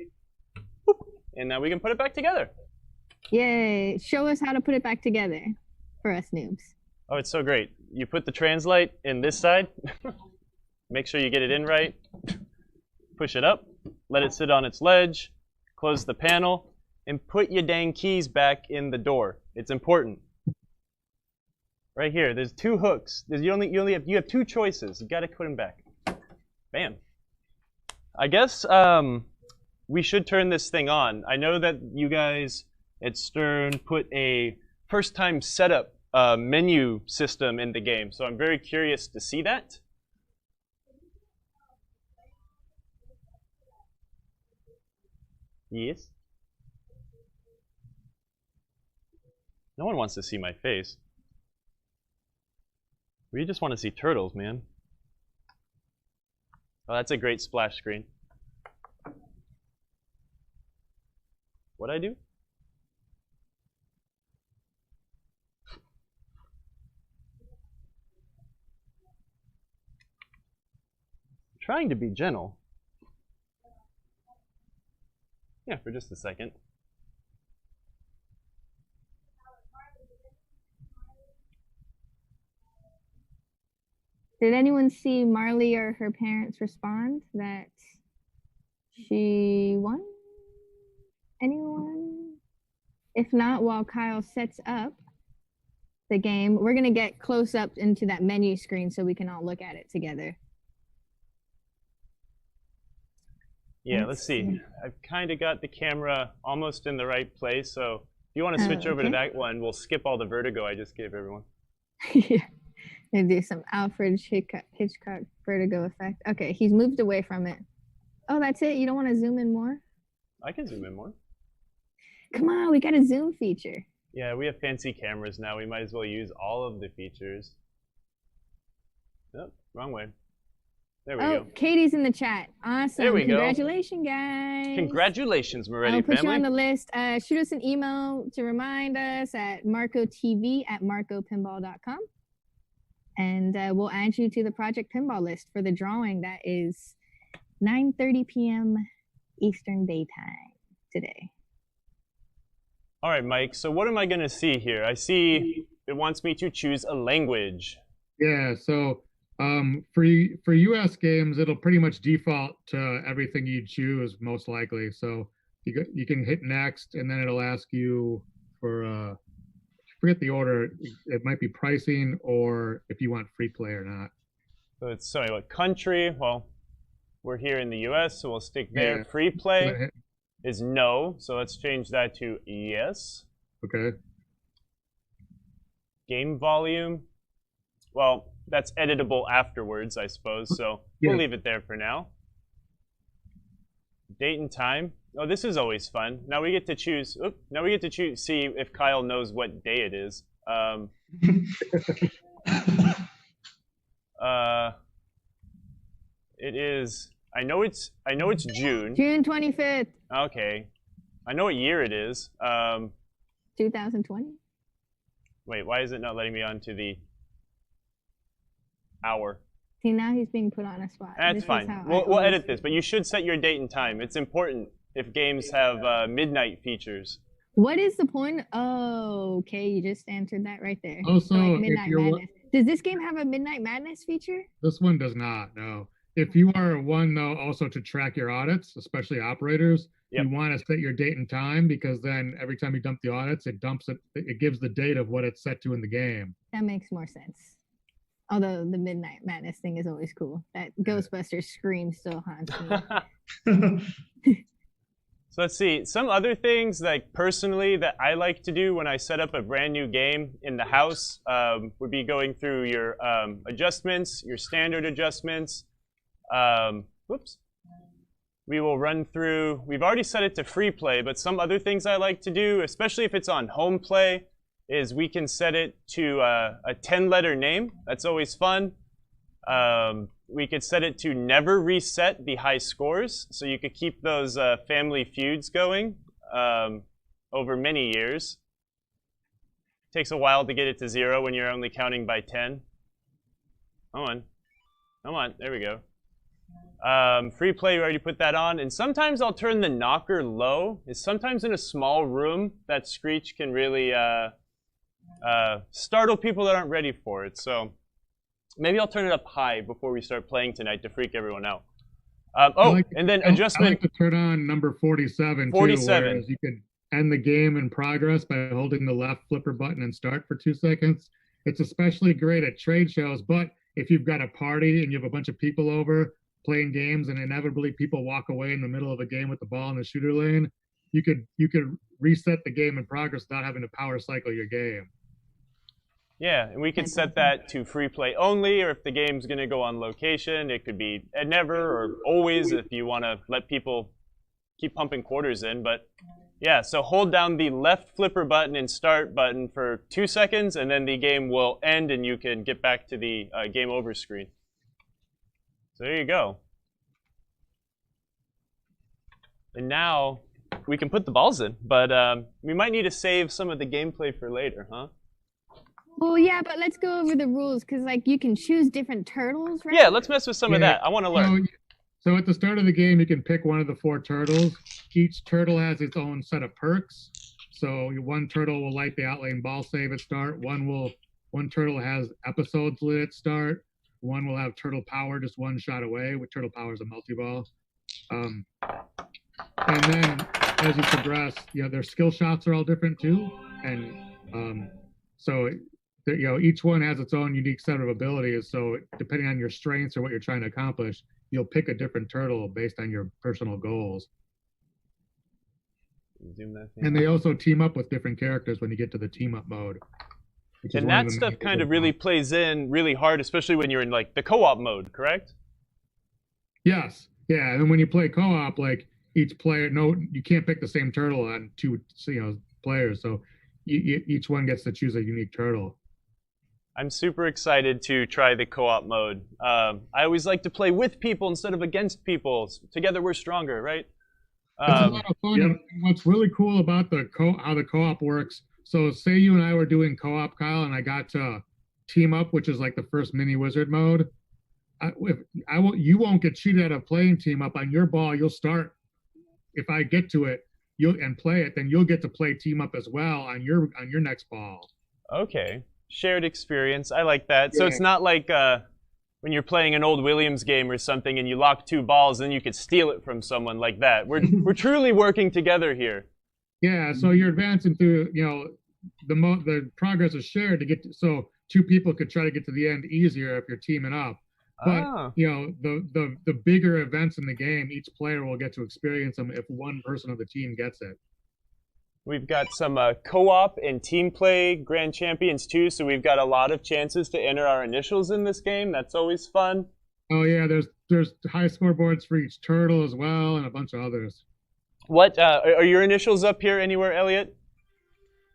And now we can put it back together. Yay. Show us how to put it back together for us noobs. Oh, it's so great. You put the translate in this side. Make sure you get it in right. Push it up. Let it sit on its ledge. Close the panel. And put your dang keys back in the door. It's important. Right here. There's two hooks. You have two choices. You got to put them back. Bam. I guess we should turn this thing on. I know that you guys at Stern put a first-time setup menu system in the game, so I'm very curious to see that. Yes? No one wants to see my face. We just want to see turtles, man. Oh, that's a great splash screen. What'd I do? I'm trying to be gentle. Yeah, for just a second. Did anyone see Marley or her parents respond that she won? Anyone? If not, while Kyle sets up the game, we're going to get close up into that menu screen so we can all look at it together. Yeah, let's see. I've kind of got the camera almost in the right place, so if you want to switch over to that one, we'll skip all the vertigo I just gave everyone. Yeah, and do some Alfred Hitchcock vertigo effect. Okay, he's moved away from it. Oh, that's it? You don't want to zoom in more? I can zoom in more. Come on, we got a zoom feature. Yeah, we have fancy cameras now. We might as well use all of the features. Nope, wrong way. There we go. Katie's in the chat. Awesome. There we go. Congratulations, guys. Congratulations, Moretti I'll put family. you on the list. Shoot us an email to remind us at MarcoTV@marcopinball.com. And we'll add you to the Project Pinball list for the drawing that is 9:30 p.m. Eastern Daytime today. All right, Mike, so what am I going to see here? I see it wants me to choose a language. Yeah, so for US games, it'll pretty much default to everything you choose, most likely. So you can hit next, and then it'll ask you for, I forget the order, it might be pricing or if you want free play or not. So it's, sorry, what country? Well, we're here in the US, so we'll stick there. Yeah. Free play is no, so let's change that to yes. Okay. Game volume. Well, that's editable afterwards, I suppose. So we'll leave it there for now. Date and time. Oh, this is always fun. Now we get to choose. Now we get to choose. See if Kyle knows what day it is. It is. I know it's June. June 25th. Okay. I know what year it is. 2020. Wait, why is it not letting me onto the hour? See, now he's being put on a spot. That's fine. We'll edit this, but you should set your date and time. It's important if games have midnight features. What is the point? Oh, okay, you just answered that right there. Also, so like Midnight Madness. Does this game have a Midnight Madness feature? This one does not, no. If you are one, though, also to track your audits, especially operators, you want to set your date and time, because then every time you dump the audits, it gives the date of what it's set to in the game. That makes more sense. Although the Midnight Madness thing is always cool. That Ghostbusters scream still haunts me. So let's see. Some other things, like personally, that I like to do when I set up a brand new game in the house would be going through your adjustments, your standard adjustments. Whoops. We will run through, we've already set it to free play, but some other things I like to do, especially if it's on home play, is we can set it to a 10-letter name. That's always fun. We could set it to never reset the high scores, so you could keep those family feuds going over many years. Takes a while to get it to 0 when you're only counting by 10. Come on, there we go. Free play, we already put that on. And sometimes I'll turn the knocker low. It's sometimes in a small room that screech can really startle people that aren't ready for it. So maybe I'll turn it up high before we start playing tonight to freak everyone out. And then adjustment. I like to turn on number 47 too, whereas you could end the game in progress by holding the left flipper button and start for 2 seconds. It's especially great at trade shows, but if you've got a party and you have a bunch of people over playing games and inevitably people walk away in the middle of a game with the ball in the shooter lane, you could reset the game in progress without having to power cycle your game. Yeah, and we could set that to free play only, or if the game's going to go on location, it could be at never or always if you want to let people keep pumping quarters in. But yeah, so hold down the left flipper button and start button for 2 seconds, and then the game will end and you can get back to the game over screen. So there you go. And now we can put the balls in, but we might need to save some of the gameplay for later, huh? Well, yeah, but let's go over the rules, because like you can choose different turtles, right? Yeah, let's mess with some of that. I want to learn. So at the start of the game, you can pick one of the 4 turtles. Each turtle has its own set of perks. So one turtle will light the outlane ball save at start. One turtle has episodes lit at start. One will have turtle power just one shot away, with turtle power is a multi-ball. And then as you progress, their skill shots are all different too. And so each one has its own unique set of abilities. So depending on your strengths or what you're trying to accomplish, you'll pick a different turtle based on your personal goals. And they also team up with different characters when you get to the team up mode. And that stuff kind of really plays in really hard, especially when you're in like the co-op mode, correct? Yes. Yeah. And then when you play co-op, like each player, you can't pick the same turtle on 2 players. So each one gets to choose a unique turtle. I'm super excited to try the co-op mode. I always like to play with people instead of against people. Together we're stronger, right? It's a lot of fun. Yep. What's really cool about how the co-op works, so say you and I were doing co-op, Kyle, and I got to team up, which is like the first mini wizard mode. You won't get cheated out of playing team up. On your ball, you'll start. If I get to it, and play it, then you'll get to play team up as well on your next ball. Okay, shared experience. I like that. So it's not like when you're playing an old Williams game or something, and you lock 2 balls, and you could steal it from someone like that. We're truly working together here. Yeah. So you're advancing through. The progress is shared to get to, so 2 people could try to get to the end easier if you're teaming up. But the bigger events in the game, each player will get to experience them if one person of the team gets it. We've got some co-op and team play grand champions too, so we've got a lot of chances to enter our initials in this game. That's always fun. Oh yeah, there's high scoreboards for each turtle as well, and a bunch of others. What are your initials up here anywhere, Elliot?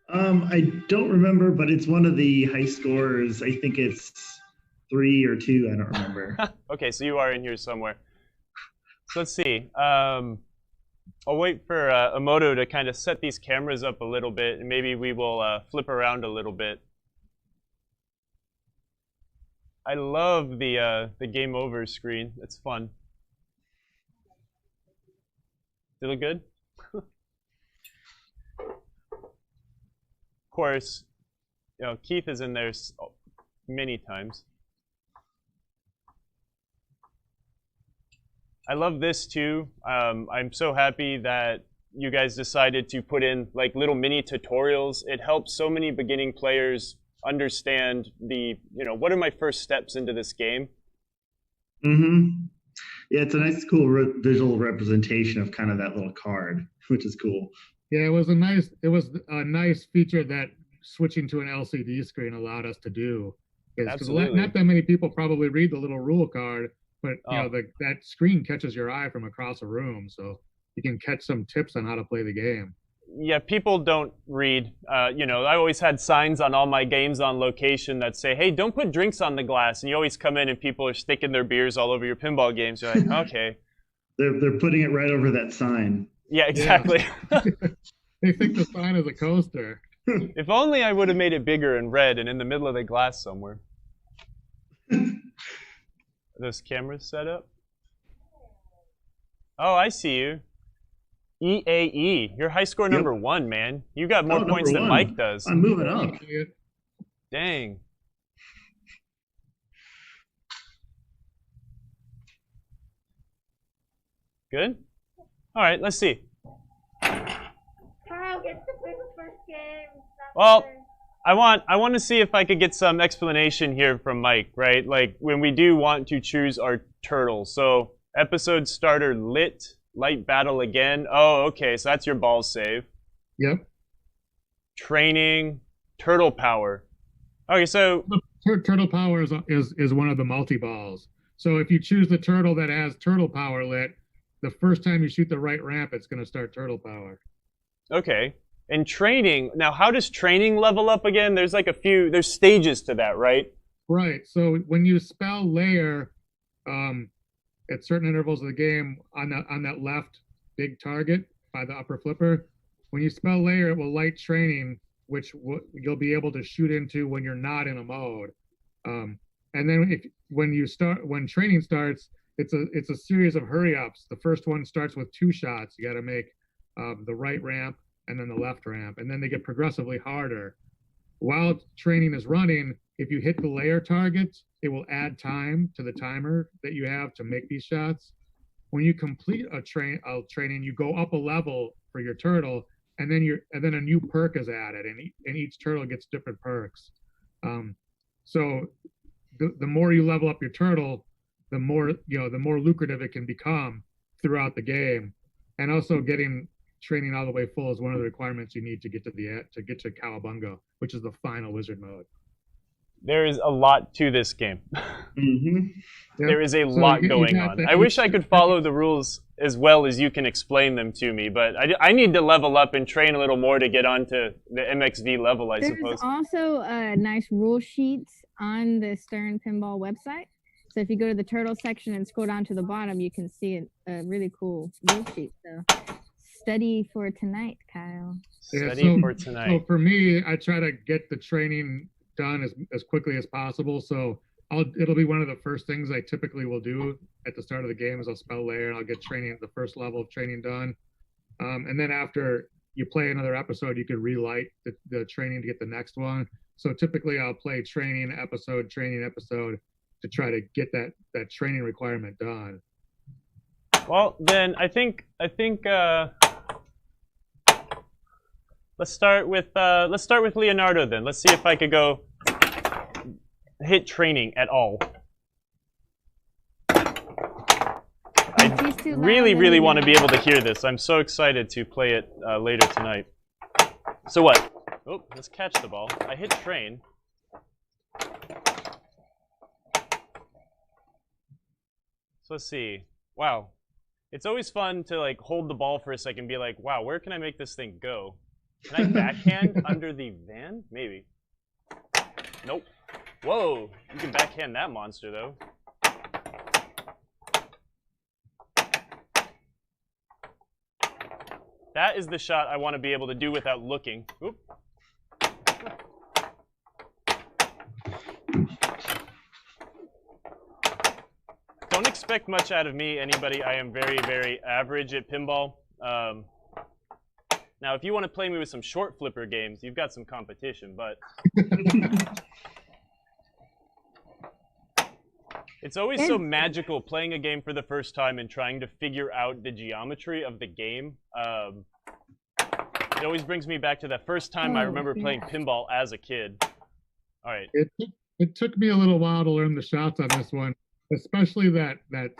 I don't remember, but it's one of the high scores. I think it's 3 or 2. I don't remember. Okay, so you are in here somewhere. So let's see. I'll wait for Emoto to kind of set these cameras up a little bit, and maybe we will flip around a little bit. I love the game over screen. It's fun. Does it look good? Of course, you know, Keith is in there many times. I love this too. I'm so happy that you guys decided to put in like little mini tutorials. It helps so many beginning players understand what are my first steps into this game. Mm-hmm. Yeah, it's a nice, cool visual representation of kind of that little card, which is cool. Yeah, it was a nice feature that switching to an LCD screen allowed us to do. Absolutely. Not that many people probably read the little rule card, but you know, that screen catches your eye from across a room, so you can catch some tips on how to play the game. Yeah, people don't read. You know, I always had signs on all my games on location that say, "Hey, don't put drinks on the glass." And you always come in and people are sticking their beers all over your pinball games. You're like, okay. They're putting it right over that sign. Yeah, exactly. Yeah. They think the sign is a coaster. If only I would have made it bigger and red and in the middle of the glass somewhere. Are those cameras set up? Oh, I see you. EAE. You're high score number 1, man. You got more points than Mike does. I'm moving up. Dang. Good? All right, let's see. Kyle gets to play the first game. Well, I want to see if I could get some explanation here from Mike, right? Like when we do want to choose our turtle. So episode starter lit, light battle again. Oh, okay, so that's your ball save. Yep. Training, turtle power. Okay, so turtle power is one of the multi-balls. So if you choose the turtle that has turtle power lit, the first time you shoot the right ramp, it's going to start turtle power. Okay. And training, now how does training level up again? There's like there's stages to that, right? Right. So when you spell layer at certain intervals of the game on that left big target by the upper flipper, when you spell layer, it will light training, which you'll be able to shoot into when you're not in a mode. And then when training starts, it's a series of hurry ups. The first one starts with 2 shots. You got to make the right ramp and then the left ramp, and then they get progressively harder. While training is running, if you hit the layer targets, it will add time to the timer that you have to make these shots. When you complete a training, you go up a level for your turtle, and then a new perk is added, and each turtle gets different perks. So the more you level up your turtle, the more lucrative it can become throughout the game. And also getting training all the way full is one of the requirements you need to get to Cowabunga, which is the final wizard mode. There is a lot to this game. Mm-hmm. Yep. There is a lot going on. I wish I could follow the rules as well as you can explain them to me, but I need to level up and train a little more to get onto the MXV level, I suppose. There's also a nice rule sheet on the Stern Pinball website. So if you go to the turtle section and scroll down to the bottom, you can see a really cool rule sheet. So study for tonight, Kyle. Study for tonight. So for me, I try to get the training done as quickly as possible. So it'll be one of the first things I typically will do at the start of the game is I'll spell layer and I'll get training at the first level of training done. And then after you play another episode, you can relight the training to get the next one. So typically I'll play training episode to try to get that training requirement done. Well, then I think let's start with Leonardo then. Let's see if I could go hit training at all. I really want to be able to hear this. I'm so excited to play it later tonight. So what? Oh, let's catch the ball. I hit train. So let's see. Wow. It's always fun to like hold the ball for a second and be like, wow, where can I make this thing go? Can I backhand under the van? Maybe. Nope. Whoa, you can backhand that monster though. That is the shot I want to be able to do without looking. Oop. Don't expect much out of me, anybody. I am very, very average at pinball. Now, if you want to play me with some short flipper games, you've got some competition, but it's always so magical playing a game for the first time and trying to figure out the geometry of the game. It always brings me back to that first time I remember playing pinball as a kid. All right. It took me a little while to learn the shots on this one, especially that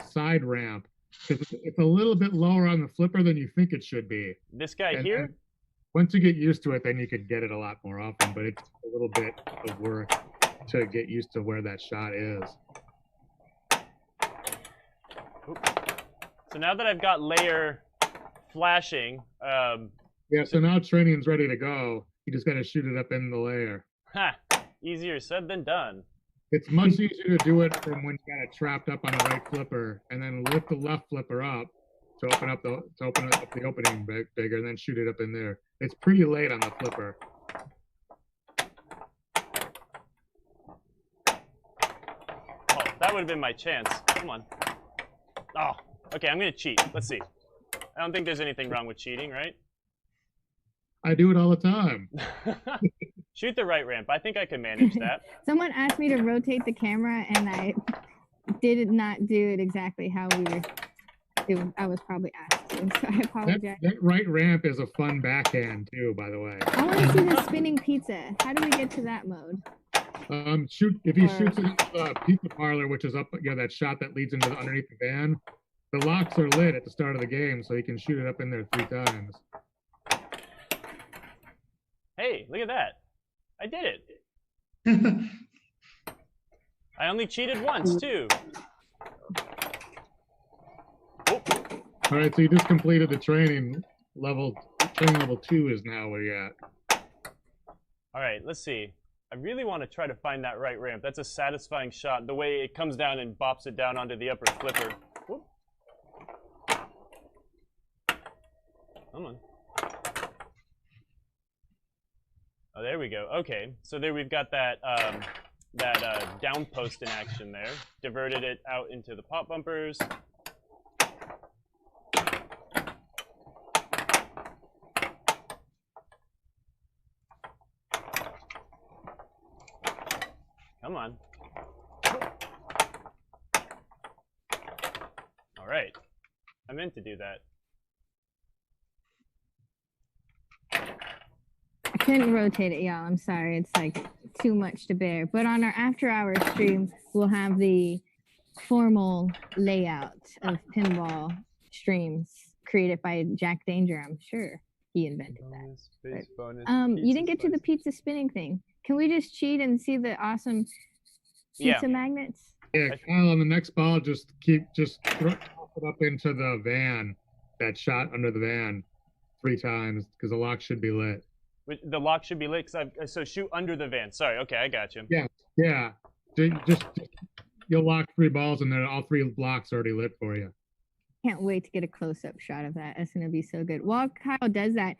side ramp, because it's a little bit lower on the flipper than you think it should be. This guy here? Once you get used to it, then you could get it a lot more often, but it's a little bit of work to get used to where that shot is. Oops. So now that I've got layer flashing, yeah, so now training's ready to go. You just got to shoot it up in the layer. Ha! Easier said than done. It's much easier to do it from when you got it trapped up on the right flipper, and then lift the left flipper up to open up the opening bigger, and then shoot it up in there. It's pretty late on the flipper. Oh, that would have been my chance. Come on. Oh, okay, I'm going to cheat. Let's see. I don't think there's anything wrong with cheating, right? I do it all the time. Shoot the right ramp. I think I can manage that. Someone asked me to rotate the camera, and I did not do it exactly how I was probably asked to, so I apologize. That right ramp is a fun backhand, too, by the way. I want to see the spinning pizza. How do we get to that mode? If he shoots the pizza parlor, which is up, that shot that leads into underneath the van, the locks are lit at the start of the game, so he can shoot it up in there 3 times. Hey, look at that. I did it. I only cheated once, too. Oh. All right, so you just completed the training level. Training level 2 is now where you're at. All right, let's see. I really want to try to find that right ramp. That's a satisfying shot. The way it comes down and bops it down onto the upper flipper. Whoop. Come on. Oh, there we go. Okay, so there we've got that down post in action there. Diverted it out into the pop bumpers. Come on. All right. I meant to do that. I couldn't rotate it, y'all. I'm sorry. It's like too much to bear. But on our after-hours stream, we'll have the formal layout of pinball streams created by Jack Danger. I'm sure he invented that. But, you didn't get to the pizza spinning thing. Can we just cheat and see the awesome pizza magnets? Yeah, Kyle, on the next ball, just throw it up into the van, that shot under the van 3 times, because the lock should be lit. The lock should be lit, so shoot under the van. Sorry, okay, I got you. Yeah. Just you'll lock 3 balls in there. All 3 blocks already lit for you. Can't wait to get a close-up shot of that. That's gonna be so good. While Kyle does that,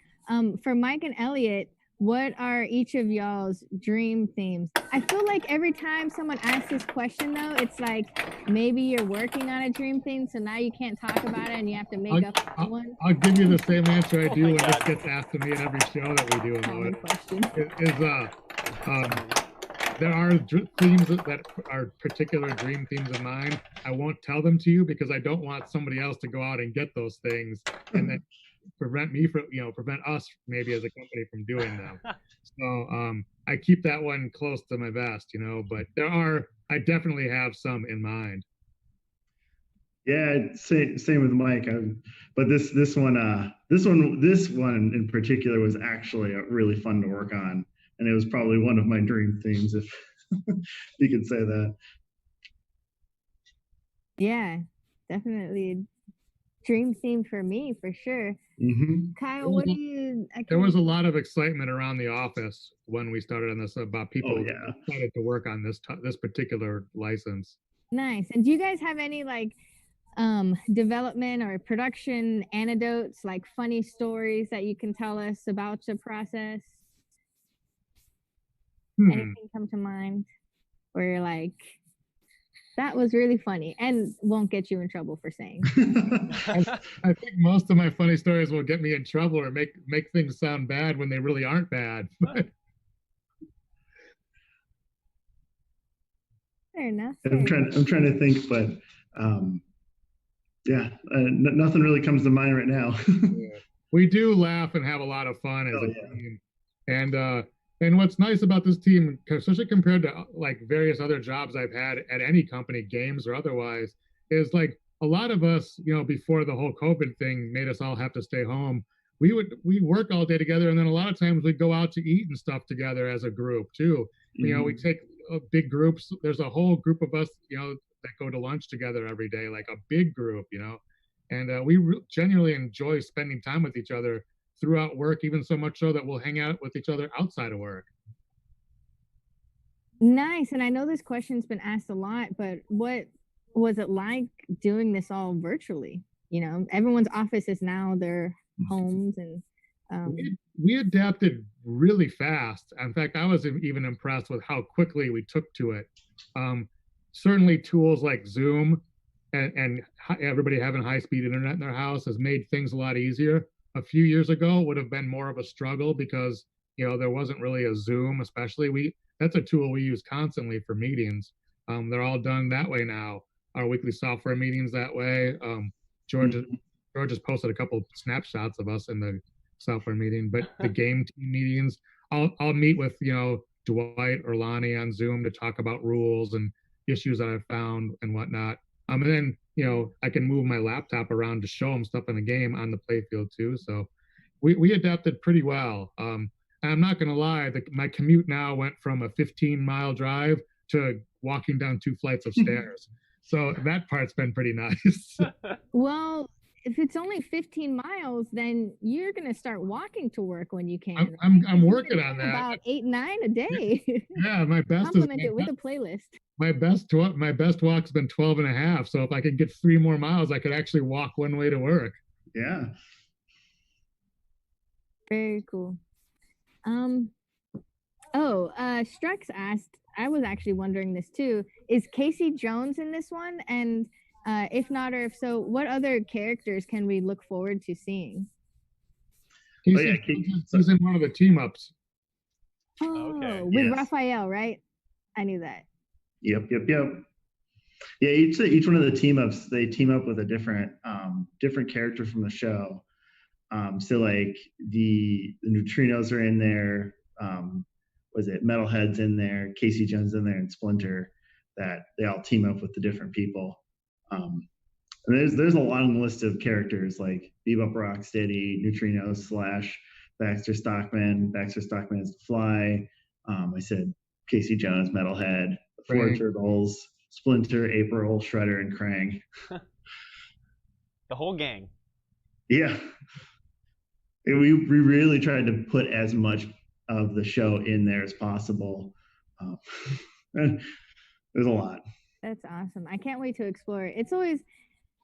for Mike and Elliot, what are each of y'all's dream themes? I feel like every time someone asks this question, though, it's like maybe you're working on a dream theme, so now you can't talk about it and you have to make up one. I'll give you the same answer I do when this gets asked to me at every show that we do. There are themes that are particular dream themes of mine. I won't tell them to you because I don't want somebody else to go out and get those things and then prevent us maybe as a company from doing them. So I keep that one close to my vest, but I definitely have some in mind. Yeah, same with Mike. But this one in particular was actually really fun to work on, and it was probably one of my dream themes, if you could say that. Yeah, definitely dream theme for me for sure. Mm-hmm. Kyle, what do you? There was a lot of excitement around the office when we started on this about people excited to work on this particular license. Nice. And do you guys have any like development or production anecdotes, like funny stories that you can tell us about the process? Anything come to mind where you're like, that was really funny and won't get you in trouble for saying? I think most of my funny stories will get me in trouble or make things sound bad when they really aren't bad. Fair enough. I'm trying to think, but nothing really comes to mind right now. Yeah. We do laugh and have a lot of fun as a team, and what's nice about this team, especially compared to like various other jobs I've had at any company, games or otherwise, is like a lot of us, before the whole COVID thing made us all have to stay home, we work all day together, and then a lot of times we'd go out to eat and stuff together as a group too. Mm-hmm. We take big groups. There's a whole group of us, that go to lunch together every day, like a big group, and we genuinely enjoy spending time with each other throughout work, even so much so that we'll hang out with each other outside of work. Nice. And I know this question's been asked a lot, but what was it like doing this all virtually? Everyone's office is now their homes, and we adapted really fast. In fact, I was even impressed with how quickly we took to it. Certainly tools like Zoom and everybody having high-speed internet in their house has made things a lot easier. A few years ago would have been more of a struggle because there wasn't really a Zoom, especially. That's a tool we use constantly for meetings. They're all done that way now. Our weekly software meetings that way. George has posted a couple of snapshots of us in the software meeting, but the game team meetings, I'll meet with Dwight or Lonnie on Zoom to talk about rules and issues that I've found and whatnot. And then I can move my laptop around to show them stuff in the game on the playfield too. So we adapted pretty well. And I'm not gonna lie, my commute now went from a 15-mile drive to walking down 2 flights of stairs. So that part's been pretty nice. Well, if it's only 15 miles, then you're going to start walking to work when you can. I'm working on that. About 8, 9 a day. Yeah, my best Compliment it with a playlist. My best walk's been 12 and a half. So if I could get 3 more miles, I could actually walk one way to work. Yeah. Very cool. Strux asked, I was actually wondering this too, is Casey Jones in this one? And if not, or if so, what other characters can we look forward to seeing? He's in one of the team ups. With Raphael, right? I knew that. Yep. Yeah, each one of the team ups, they team up with a different character from the show. So like the Neutrinos are in there. Was it Metalhead's in there? Casey Jones in there, and Splinter. That they all team up with the different people. And there's a long list of characters like Bebop Rocksteady, Neutrino, Slash, Baxter Stockman. Baxter Stockman is the Fly. I said Casey Jones, Metalhead, the Four Turtles, Splinter, April, Shredder, and Krang. The whole gang. Yeah. And we really tried to put as much of the show in there as possible. There's a lot. That's awesome. I can't wait to explore it.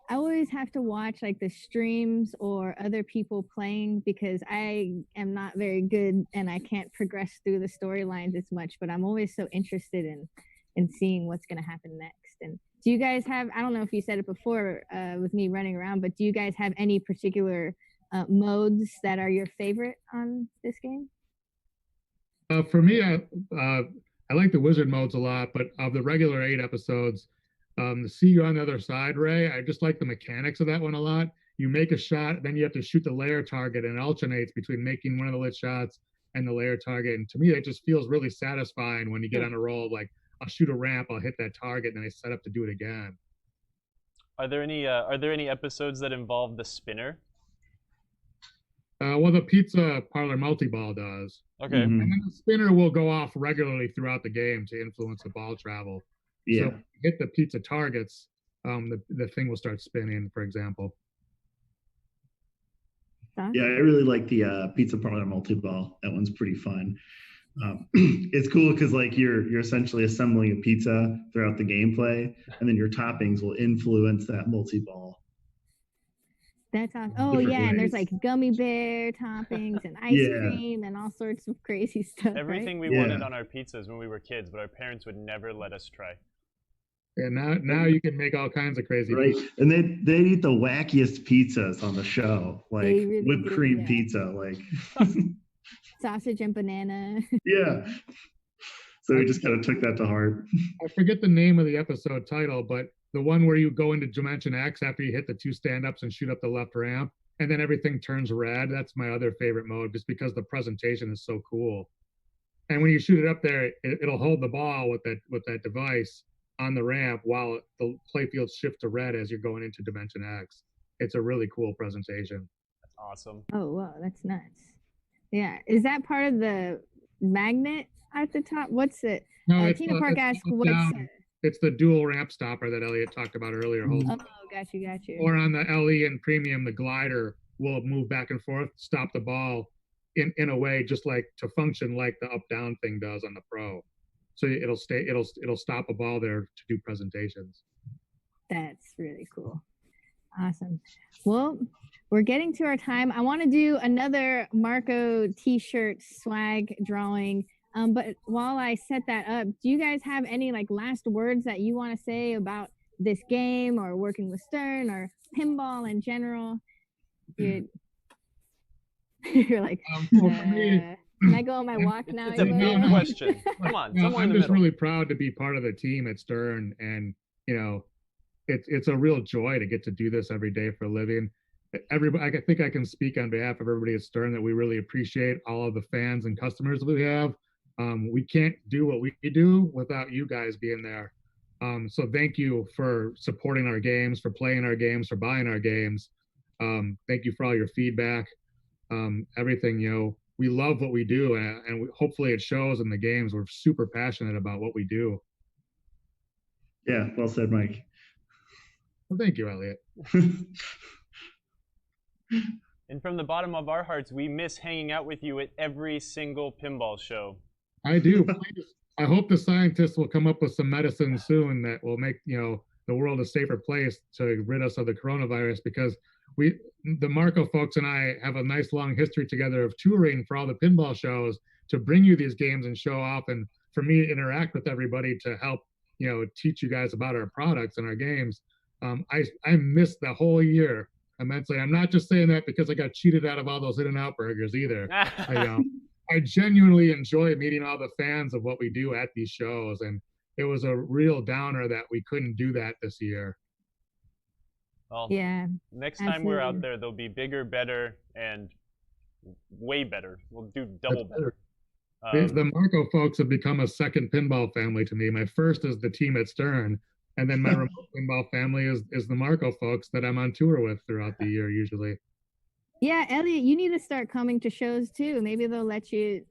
I always have to watch like the streams or other people playing because I am not very good and I can't progress through the storylines as much, but I'm always so interested in seeing what's going to happen next. And do you guys have, I don't know if you said it before with me running around, but do you guys have any particular modes that are your favorite on this game? For me, I like the wizard modes a lot, but of the regular 8 episodes, the See You on the Other Side, Ray, I just like the mechanics of that one a lot. You make a shot, then you have to shoot the layer target, and it alternates between making one of the lit shots and the layer target. And to me, it just feels really satisfying when you get on a roll. Like, I'll shoot a ramp, I'll hit that target, and then I set up to do it again. Are there any episodes that involve the spinner? Well, the pizza parlor multi-ball does. Okay. Mhm. And then the spinner will go off regularly throughout the game to influence the ball travel. Yeah. So hit the pizza targets, the thing will start spinning, for example. Yeah, I really like the pizza parlor multi-ball. That one's pretty fun. It's cool because like you're essentially assembling a pizza throughout the gameplay, and then your toppings will influence that multi-ball. That's awesome. Oh Different yeah, and there's ways. like gummy bear toppings and ice Yeah. cream and all sorts of crazy stuff. Everything we Yeah. wanted on our pizzas when we were kids, but our parents would never let us try. And now you can make all kinds of crazy Right, pizza. and they eat the wackiest pizzas on the show, like They really whipped do, cream yeah. pizza, like Sausage and banana. yeah. So we just kind of took that to heart. I forget the name of the episode title, but the one where you go into Dimension X after you hit the 2 stand-ups and shoot up the left ramp, and then everything turns red. That's my other favorite mode, just because the presentation is so cool. And when you shoot it up there, it'll hold the ball with that device on the ramp while the playfields shift to red as you're going into Dimension X. It's a really cool presentation. That's awesome. Oh wow, that's nuts. Yeah, is that part of the magnet at the top? What's it? No, Tina Park asked, "What's it?" It's the dual ramp stopper that Elliot talked about earlier. Oh, got you. Or on the LE and Premium, the glider will move back and forth, stop the ball in a way just like to function like the up-down thing does on the Pro. So it'll stop a ball there to do presentations. That's really cool. Awesome. Well, we're getting to our time. I want to do another Marco t-shirt swag drawing. But while I set that up, do you guys have any like last words that you want to say about this game or working with Stern or pinball in general? You're like, well, for me, can I go on my walk now? It's a big question. Come on, somewhere I'm in the just middle. really proud to be part of the team at Stern, and you know, it's a real joy to get to do this every day for a living. Everybody, I think I can speak on behalf of everybody at Stern that we really appreciate all of the fans and customers that we have. We can't do what we do without you guys being there. So thank you for supporting our games, for playing our games, for buying our games. Thank you for all your feedback. Everything, you know, we love what we do, and hopefully it shows in the games. We're super passionate about what we do. Yeah, well said, Mike. Well, thank you, Elliot. And from the bottom of our hearts, we miss hanging out with you at every single pinball show. I do. I hope the scientists will come up with some medicine soon that will make, you know, the world a safer place to rid us of the coronavirus, because the Marco folks and I have a nice long history together of touring for all the pinball shows to bring you these games and show off, and for me to interact with everybody to help, you know, teach you guys about our products and our games. I missed the whole year immensely. I'm not just saying that because I got cheated out of all those In-N-Out burgers either. I genuinely enjoy meeting all the fans of what we do at these shows, and it was a real downer that we couldn't do that this year. Well, yeah. Next time we're out there, they'll be bigger, better, and way better. We'll do double better. The Marco folks have become a second pinball family to me. My first is the team at Stern, and then my remote pinball family is the Marco folks that I'm on tour with throughout the year usually. Yeah, Elliot, you need to start coming to shows too. Maybe they'll let you.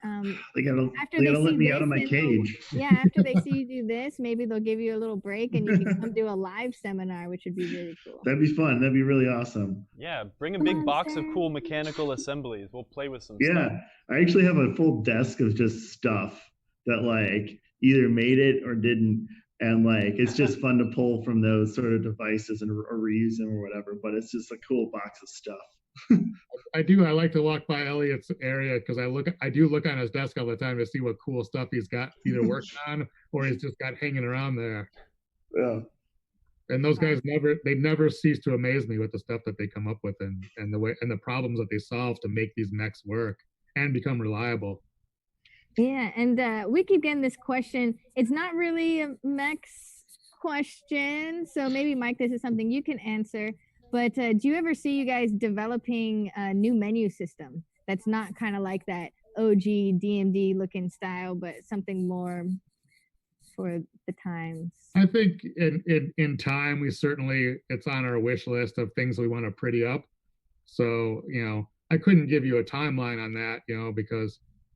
They gotta let me out of my cage. Yeah, after they see you do this, maybe they'll give you a little break and you can come do a live seminar, which would be really cool. That'd be fun. That'd be really awesome. Yeah, bring a big box of cool mechanical assemblies. We'll play with some stuff. Yeah, I actually have a full desk of just stuff that like either made it or didn't. And like, it's just fun to pull from those sort of devices and or reuse them or whatever, but it's just a cool box of stuff. I like to walk by Elliot's area because I do look on his desk all the time to see what cool stuff he's got either working on or he's just got hanging around there. Yeah. And those guys never cease to amaze me with the stuff that they come up with and the way and the problems that they solve to make these mechs work and become reliable. Yeah, and we keep getting this question. It's not really a mechs question, so maybe Mike, this is something you can answer. But do you ever see you guys developing a new menu system that's not kind of like that OG DMD looking style, but something more for the times? I think in time, it's on our wish list of things we want to pretty up. So, I couldn't give you a timeline on that,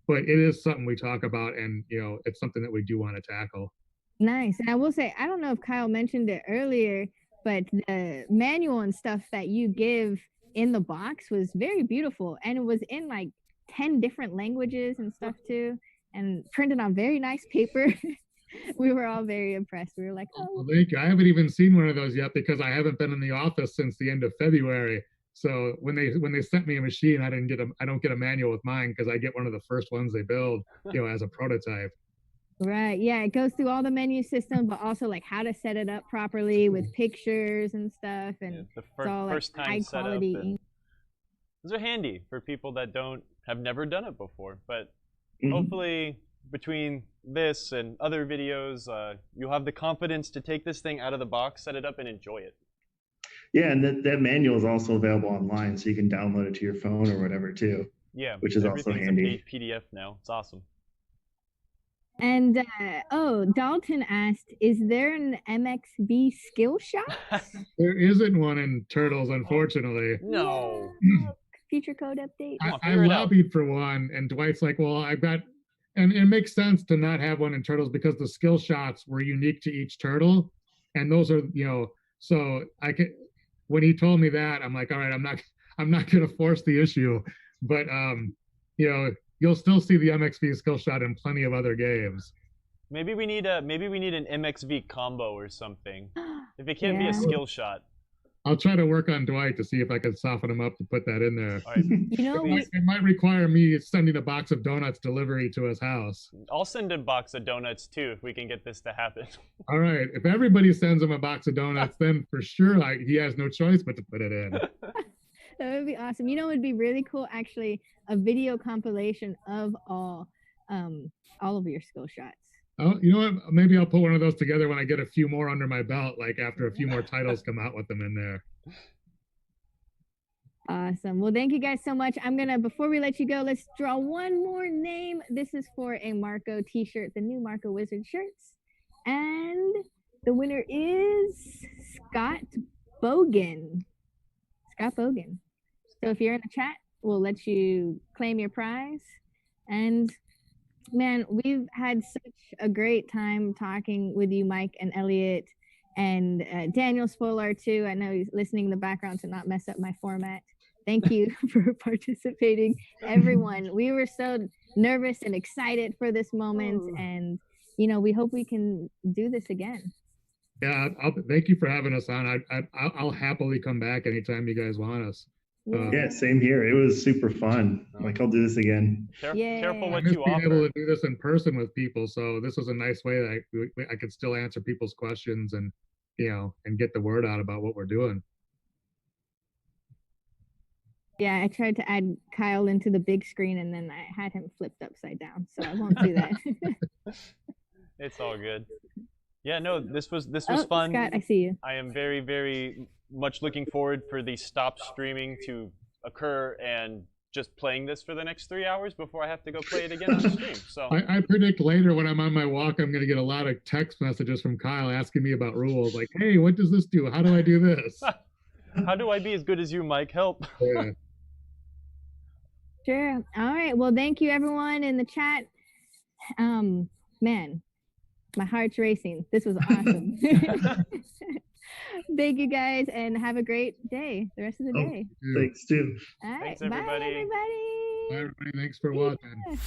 but it is something we talk about, and, it's something that we do want to tackle. Nice. And I will say, I don't know if Kyle mentioned it earlier, but the manual and stuff that you give in the box was very beautiful. And it was in like 10 different languages and stuff too, and printed on very nice paper. We were all very impressed. We were like, oh. Well, thank you. I haven't even seen one of those yet because I haven't been in the office since the end of February. So when they sent me a machine, I don't get a manual with mine because I get one of the first ones they build, as a prototype. Right. Yeah. It goes through all the menu system, but also like how to set it up properly with pictures and stuff. And the it's all like first time high setup. quality. Those are handy for people that have never done it before. But hopefully between this and other videos, you'll have the confidence to take this thing out of the box, set it up, and enjoy it. Yeah, and that manual is also available online, so you can download it to your phone or whatever too. Yeah, which is also handy. A PDF now. It's awesome. And Dalton asked, is there an MXV skill shot? There isn't one in Turtles, unfortunately. No. Future code update. I lobbied for one, and Dwight's like, well, I've got, and it makes sense to not have one in Turtles because the skill shots were unique to each turtle, and those are, so I could. When he told me that, I'm like, all right, I'm not going to force the issue, but you'll still see the MXV skill shot in plenty of other games. Maybe we need an MXV combo or something. If it can't be a skill shot. I'll try to work on Dwight to see if I can soften him up to put that in there. All right. It might require me sending a box of donuts delivery to his house. I'll send a box of donuts too if we can get this to happen. All right. If everybody sends him a box of donuts, then for sure he has no choice but to put it in. That would be awesome. It would be really cool, actually, a video compilation of all of your skill shots. Oh, you know what? Maybe I'll put one of those together when I get a few more under my belt, like after a few more titles come out with them in there. Awesome. Well, thank you guys so much. Before we let you go, let's draw one more name. This is for a Marco t-shirt, the new Marco Wizard shirts. And the winner is Scott Bogan. Scott Bogan. So if you're in the chat, we'll let you claim your prize. And man, we've had such a great time talking with you, Mike and Elliot, and Daniel Spolar too. I know he's listening in the background to not mess up my format. Thank you for participating, everyone. We were so nervous and excited for this moment, and we hope we can do this again. Yeah, thank you for having us on. I'll happily come back anytime you guys want us. Yeah, same here. It was super fun. Like, I'll do this again. Careful what you being offer. able to do this in person with people, so this was a nice way that I could still answer people's questions and and get the word out about what we're doing. Yeah, I tried to add Kyle into the big screen and then I had him flipped upside down, so I won't do that. It's all good. Yeah, no, this was fun. Scott, I see you. I am very, very much looking forward for the stop streaming to occur and just playing this for the next 3 hours before I have to go play it again on the stream. So I predict later when I'm on my walk, I'm going to get a lot of text messages from Kyle asking me about rules. Like, hey, what does this do? How do I do this? How do I be as good as you, Mike? Help. Yeah. Sure. All right. Well, thank you, everyone in the chat. Man, my heart's racing. This was awesome. Thank you, guys, and have a great day, the rest of the day. Thanks, too. All right. Thanks, everybody. Bye, everybody. Bye, everybody. Thanks for watching.